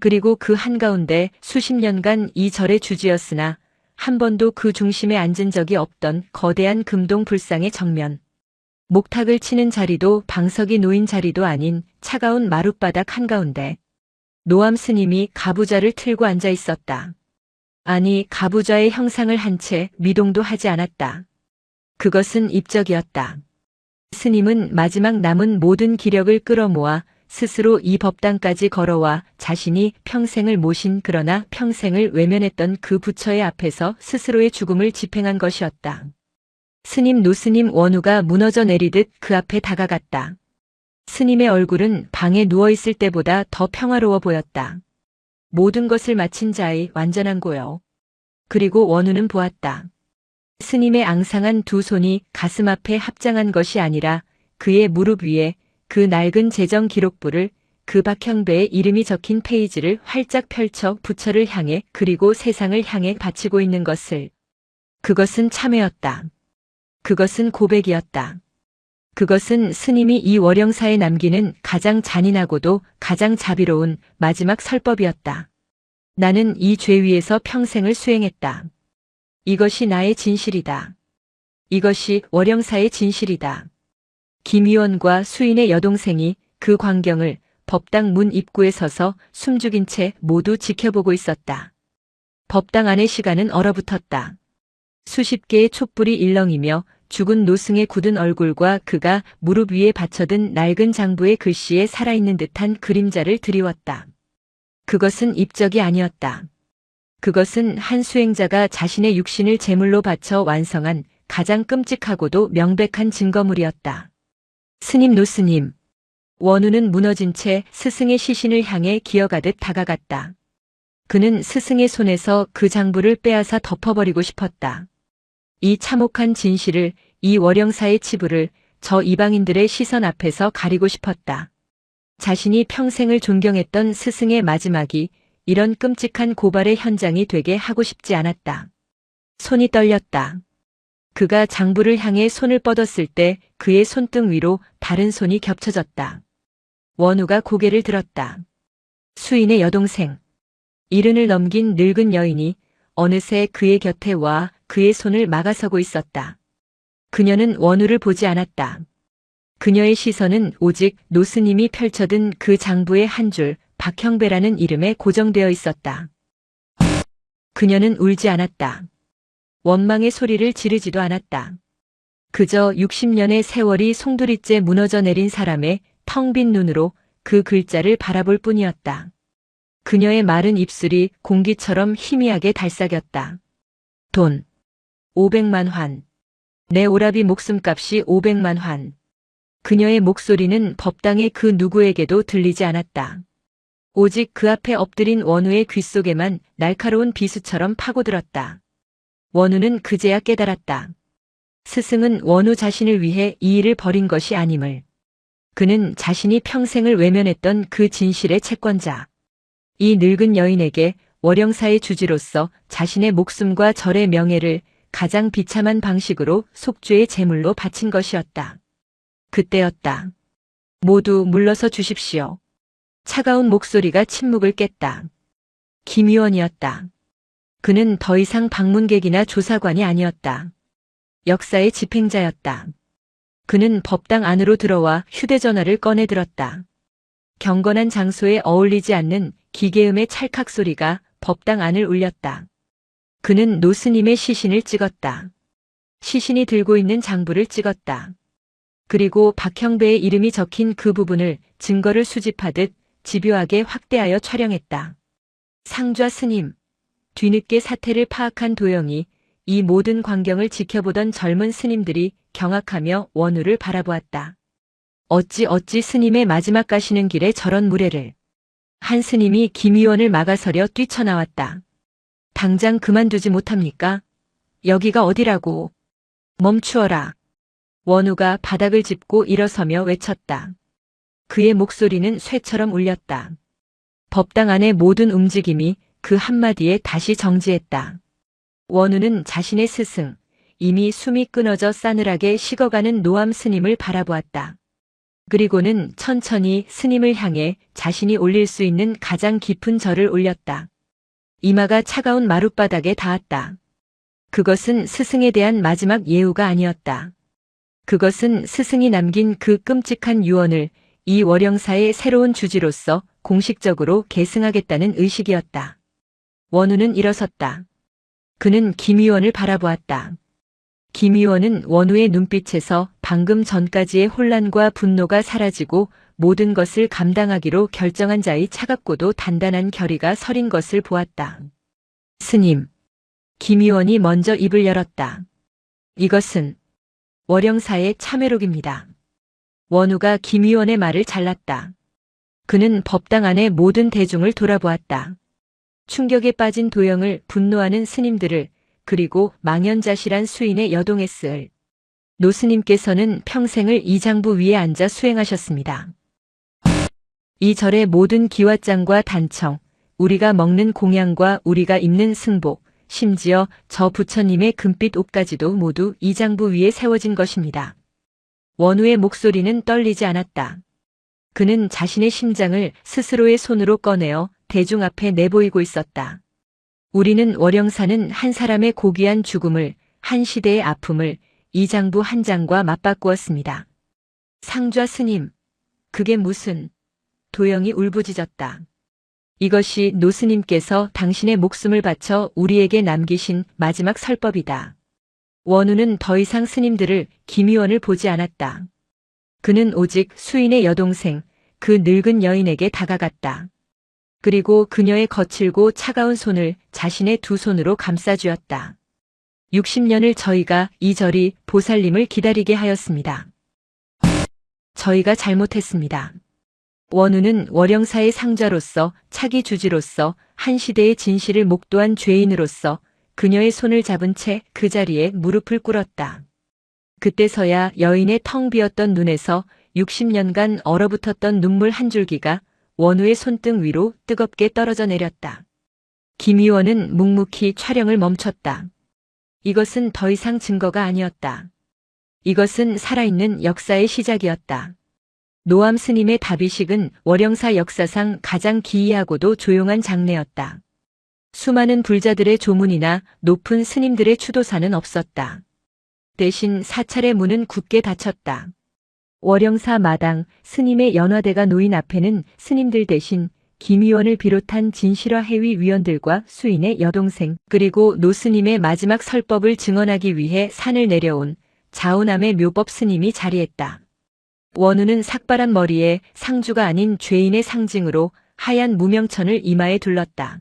A: 그리고 그 한가운데 수십 년간 이 절의 주지였으나 한 번도 그 중심에 앉은 적이 없던 거대한 금동 불상의 정면. 목탁을 치는 자리도 방석이 놓인 자리도 아닌 차가운 마룻바닥 한가운데 노암 스님이 가부좌를 틀고 앉아 있었다. 아니, 가부좌의 형상을 한 채 미동도 하지 않았다. 그것은 입적이었다. 스님은 마지막 남은 모든 기력을 끌어모아 스스로 이 법당까지 걸어와 자신이 평생을 모신 그러나 평생을 외면했던 그 부처의 앞에서 스스로의 죽음을 집행한 것이었다. 스님 노스님 원우가 무너져 내리듯 그 앞에 다가갔다. 스님의 얼굴은 방에 누워있을 때보다 더 평화로워 보였다. 모든 것을 마친 자의 완전한 고요. 그리고 원우는 보았다. 스님의 앙상한 두 손이 가슴 앞에 합장한 것이 아니라 그의 무릎 위에 그 낡은 재정 기록부를, 그 박형배의 이름이 적힌 페이지를 활짝 펼쳐 부처를 향해 그리고 세상을 향해 바치고 있는 것을. 그것은 참회였다. 그것은 고백이었다. 그것은 스님이 이 월영사에 남기는 가장 잔인하고도 가장 자비로운 마지막 설법이었다. 나는 이 죄 위에서 평생을 수행했다. 이것이 나의 진실이다. 이것이 월영사의 진실이다. 김위원과 수인의 여동생이 그 광경을 법당 문 입구에 서서 숨죽인 채 모두 지켜보고 있었다. 법당 안의 시간은 얼어붙었다. 수십 개의 촛불이 일렁이며 죽은 노승의 굳은 얼굴과 그가 무릎 위에 받쳐든 낡은 장부의 글씨에 살아있는 듯한 그림자를 드리웠다. 그것은 입적이 아니었다. 그것은 한 수행자가 자신의 육신을 제물로 바쳐 완성한 가장 끔찍하고도 명백한 증거물이었다. 스님 노스님. 원우는 무너진 채 스승의 시신을 향해 기어가듯 다가갔다. 그는 스승의 손에서 그 장부를 빼앗아 덮어버리고 싶었다. 이 참혹한 진실을, 이 월영사의 치부를 저 이방인들의 시선 앞에서 가리고 싶었다. 자신이 평생을 존경했던 스승의 마지막이 이런 끔찍한 고발의 현장이 되게 하고 싶지 않았다. 손이 떨렸다. 그가 장부를 향해 손을 뻗었을 때 그의 손등 위로 다른 손이 겹쳐졌다. 원우가 고개를 들었다. 수인의 여동생. 이른을 넘긴 늙은 여인이 어느새 그의 곁에 와 그의 손을 막아서고 있었다. 그녀는 원우를 보지 않았다. 그녀의 시선은 오직 노스님이 펼쳐든 그 장부의 한 줄 박형배라는 이름에 고정되어 있었다. 그녀는 울지 않았다. 원망의 소리를 지르지도 않았다. 그저 60년의 세월이 송두리째 무너져 내린 사람의 텅 빈 눈으로 그 글자를 바라볼 뿐이었다. 그녀의 마른 입술이 공기처럼 희미하게 달싹였다. 돈. 500만 환. 내 오라비 목숨값이 500만 환. 그녀의 목소리는 법당의 그 누구에게도 들리지 않았다. 오직 그 앞에 엎드린 원우의 귓속에만 날카로운 비수처럼 파고들었다. 원우는 그제야 깨달았다. 스승은 원우 자신을 위해 이 일을 벌인 것이 아님을. 그는 자신이 평생을 외면했던 그 진실의 채권자. 이 늙은 여인에게 월영사의 주지로서 자신의 목숨과 절의 명예를 가장 비참한 방식으로 속죄의 제물로 바친 것이었다. 그때였다. 모두 물러서 주십시오. 차가운 목소리가 침묵을 깼다. 김위원이었다. 그는 더 이상 방문객이나 조사관이 아니었다. 역사의 집행자였다. 그는 법당 안으로 들어와 휴대전화를 꺼내 들었다. 경건한 장소에 어울리지 않는 기계음의 찰칵 소리가 법당 안을 울렸다. 그는 노스님의 시신을 찍었다. 시신이 들고 있는 장부를 찍었다. 그리고 박형배의 이름이 적힌 그 부분을 증거를 수집하듯 집요하게 확대하여 촬영했다. 상좌 스님. 뒤늦게 사태를 파악한 도영이 이 모든 광경을 지켜보던 젊은 스님들이 경악하며 원우를 바라보았다. 어찌 스님의 마지막 가시는 길에 저런 무례를. 한 스님이 김위원을 막아서려 뛰쳐나왔다. 당장 그만두지 못합니까? 여기가 어디라고. 멈추어라. 원우가 바닥을 짚고 일어서며 외쳤다. 그의 목소리는 쇠처럼 울렸다. 법당 안의 모든 움직임이 그 한마디에 다시 정지했다. 원우는 자신의 스승, 이미 숨이 끊어져 싸늘하게 식어가는 노암 스님을 바라보았다. 그리고는 천천히 스님을 향해 자신이 올릴 수 있는 가장 깊은 절을 올렸다. 이마가 차가운 마룻바닥에 닿았다. 그것은 스승에 대한 마지막 예우가 아니었다. 그것은 스승이 남긴 그 끔찍한 유언을 이 월영사의 새로운 주지로서 공식적으로 계승하겠다는 의식이었다. 원우는 일어섰다. 그는 김위원을 바라보았다. 김위원은 원우의 눈빛에서 방금 전까지의 혼란과 분노가 사라지고 모든 것을 감당하기로 결정한 자의 차갑고도 단단한 결의가 서린 것을 보았다. 스님. 김위원이 먼저 입을 열었다. 이것은 월영사의 참회록입니다. 원우가 김위원의 말을 잘랐다. 그는 법당 안의 모든 대중을 돌아보았다. 충격에 빠진 도영을, 분노하는 스님들을, 그리고 망연자실한 수인의 여동했을. 노스님께서는 평생을 이 장부 위에 앉아 수행하셨습니다. 이 절의 모든 기왓장과 단청, 우리가 먹는 공양과 우리가 입는 승복, 심지어 저 부처님의 금빛 옷까지도 모두 이 장부 위에 세워진 것입니다. 원우의 목소리는 떨리지 않았다. 그는 자신의 심장을 스스로의 손으로 꺼내어 대중 앞에 내보이고 있었다. 우리는 월영사는 한 사람의 고귀한 죽음을, 한 시대의 아픔을 이 장부 한 장과 맞바꾸었습니다. 상좌 스님, 그게 무슨... 도영이 울부짖었다. 이것이 노스님께서 당신의 목숨을 바쳐 우리에게 남기신 마지막 설법이다. 원우는 더 이상 스님들을, 김위원을 보지 않았다. 그는 오직 수인의 여동생, 그 늙은 여인에게 다가갔다. 그리고 그녀의 거칠고 차가운 손을 자신의 두 손으로 감싸쥐었다. 60년을 저희가 이 절이 보살님을 기다리게 하였습니다. 저희가 잘못했습니다. 원우는 월영사의 상좌로서, 차기 주지로서, 한 시대의 진실을 목도한 죄인으로서 그녀의 손을 잡은 채 그 자리에 무릎을 꿇었다. 그때서야 여인의 텅 비었던 눈에서 60년간 얼어붙었던 눈물 한 줄기가 원우의 손등 위로 뜨겁게 떨어져 내렸다. 김위원은 묵묵히 촬영을 멈췄다. 이것은 더 이상 증거가 아니었다. 이것은 살아있는 역사의 시작이었다. 노암 스님의 답이식은 월영사 역사상 가장 기이하고도 조용한 장례였다. 수많은 불자들의 조문이나 높은 스님들의 추도사는 없었다. 대신 사찰의 문은 굳게 닫혔다. 월영사 마당, 스님의 연화대가 놓인 앞에는 스님들 대신 김위원을 비롯한 진실화 해위 위원들과 수인의 여동생, 그리고 노스님의 마지막 설법을 증언하기 위해 산을 내려온 자우남의 묘법 스님이 자리했다. 원우는 삭발한 머리에 상주가 아닌 죄인의 상징으로 하얀 무명천을 이마에 둘렀다.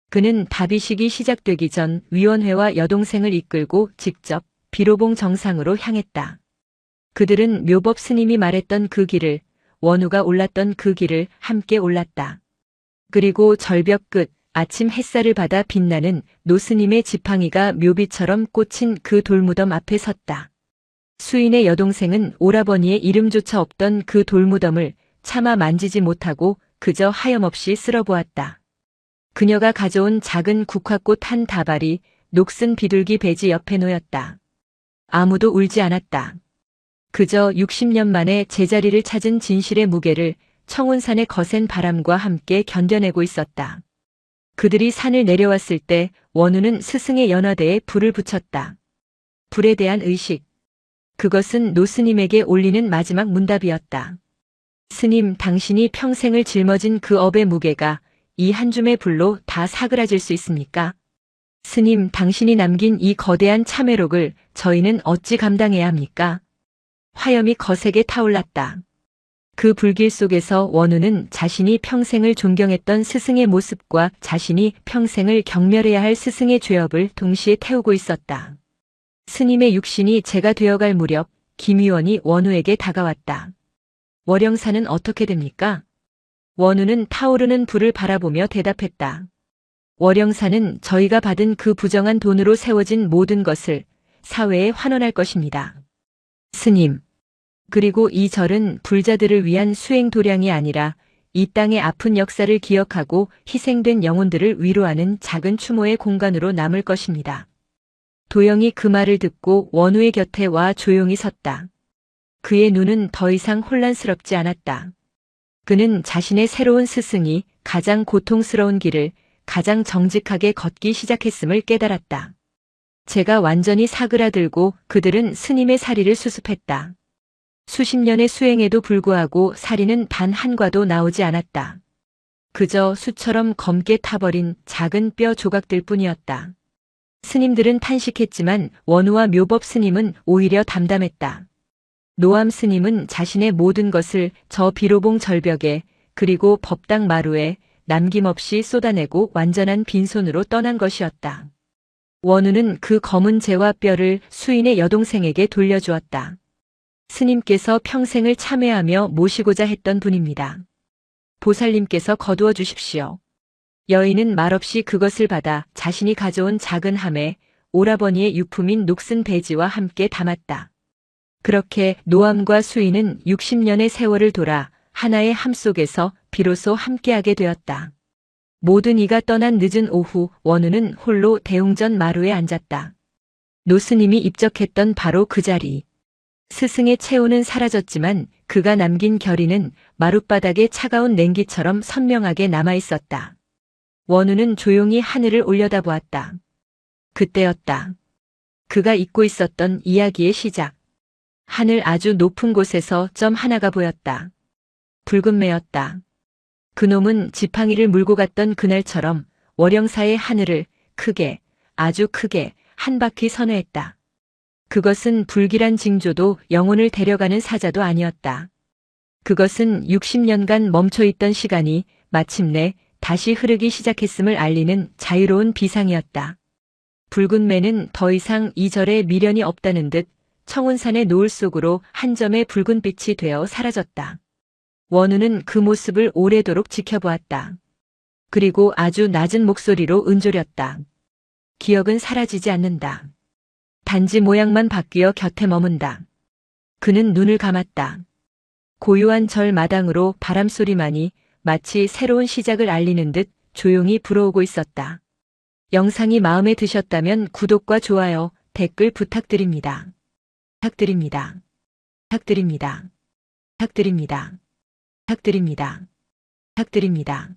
A: 그는 답이식이 시작되기 전 위원회와 여동생을 이끌고 직접 비로봉 정상으로 향했다. 그들은 묘법 스님이 말했던 그 길을, 원우가 올랐던 그 길을 함께 올랐다. 그리고 절벽 끝, 아침 햇살을 받아 빛나는 노스님의 지팡이가 묘비처럼 꽂힌 그 돌무덤 앞에 섰다. 수인의 여동생은 오라버니의 이름조차 없던 그 돌무덤을 차마 만지지 못하고 그저 하염없이 쓸어보았다. 그녀가 가져온 작은 국화꽃 한 다발이 녹슨 비둘기 배지 옆에 놓였다. 아무도 울지 않았다. 그저 60년 만에 제자리를 찾은 진실의 무게를 청운산의 거센 바람과 함께 견뎌내고 있었다. 그들이 산을 내려왔을 때 원우는 스승의 연화대에 불을 붙였다. 불에 대한 의식. 그것은 노스님에게 올리는 마지막 문답이었다. 스님, 당신이 평생을 짊어진 그 업의 무게가 이 한 줌의 불로 다 사그라질 수 있습니까? 스님, 당신이 남긴 이 거대한 참회록을 저희는 어찌 감당해야 합니까? 화염이 거세게 타올랐다. 그 불길 속에서 원우는 자신이 평생을 존경했던 스승의 모습과 자신이 평생을 경멸해야 할 스승의 죄업을 동시에 태우고 있었다. 스님의 육신이 재가 되어갈 무렵 김위원이 원우에게 다가왔다. 월영사는 어떻게 됩니까? 원우는 타오르는 불을 바라보며 대답했다. 월영사는 저희가 받은 그 부정한 돈으로 세워진 모든 것을 사회에 환원할 것입니다. 스님. 그리고 이 절은 불자들을 위한 수행 도량이 아니라 이 땅의 아픈 역사를 기억하고 희생된 영혼들을 위로하는 작은 추모의 공간으로 남을 것입니다. 도영이 그 말을 듣고 원우의 곁에 와 조용히 섰다. 그의 눈은 더 이상 혼란스럽지 않았다. 그는 자신의 새로운 스승이 가장 고통스러운 길을 가장 정직하게 걷기 시작했음을 깨달았다. 제가 완전히 사그라들고 그들은 스님의 사리를 수습했다. 수십 년의 수행에도 불구하고 사리는 단 한 과도 나오지 않았다. 그저 수처럼 검게 타버린 작은 뼈 조각들 뿐이었다. 스님들은 탄식했지만 원우와 묘법 스님은 오히려 담담했다. 노암 스님은 자신의 모든 것을 저 비로봉 절벽에 그리고 법당 마루에 남김없이 쏟아내고 완전한 빈손으로 떠난 것이었다. 원우는 그 검은 재와 뼈를 수인의 여동생에게 돌려주었다. 스님께서 평생을 참회하며 모시고자 했던 분입니다. 보살님께서 거두어 주십시오. 여인은 말없이 그것을 받아 자신이 가져온 작은 함에 오라버니의 유품인 녹슨 배지와 함께 담았다. 그렇게 노암과 수인은 60년의 세월을 돌아 하나의 함 속에서 비로소 함께하게 되었다. 모든 이가 떠난 늦은 오후 원우는 홀로 대웅전 마루에 앉았다. 노스님이 입적했던 바로 그 자리. 스승의 체온은 사라졌지만 그가 남긴 결의는 마룻바닥의 차가운 냉기처럼 선명하게 남아있었다. 원우는 조용히 하늘을 올려다보았다. 그때였다. 그가 잊고 있었던 이야기의 시작. 하늘 아주 높은 곳에서 점 하나가 보였다. 붉은 매였다. 그놈은 지팡이를 물고 갔던 그날처럼 월영사의 하늘을 크게, 아주 크게 한 바퀴 선회했다. 그것은 불길한 징조도 영혼을 데려가는 사자도 아니었다. 그것은 60년간 멈춰있던 시간이 마침내 다시 흐르기 시작했음을 알리는 자유로운 비상이었다. 붉은 매는 더 이상 이 절에 미련이 없다는 듯 청운산의 노을 속으로 한 점의 붉은 빛이 되어 사라졌다. 원우는 그 모습을 오래도록 지켜보았다. 그리고 아주 낮은 목소리로 은조렸다. 기억은 사라지지 않는다. 단지 모양만 바뀌어 곁에 머문다. 그는 눈을 감았다. 고요한 절 마당으로 바람소리만이 마치 새로운 시작을 알리는 듯 조용히 불어오고 있었다. 영상이 마음에 드셨다면 구독과 좋아요, 댓글 부탁드립니다. 부탁드립니다. 부탁드립니다. 부탁드립니다. 부탁드립니다. 부탁드립니다.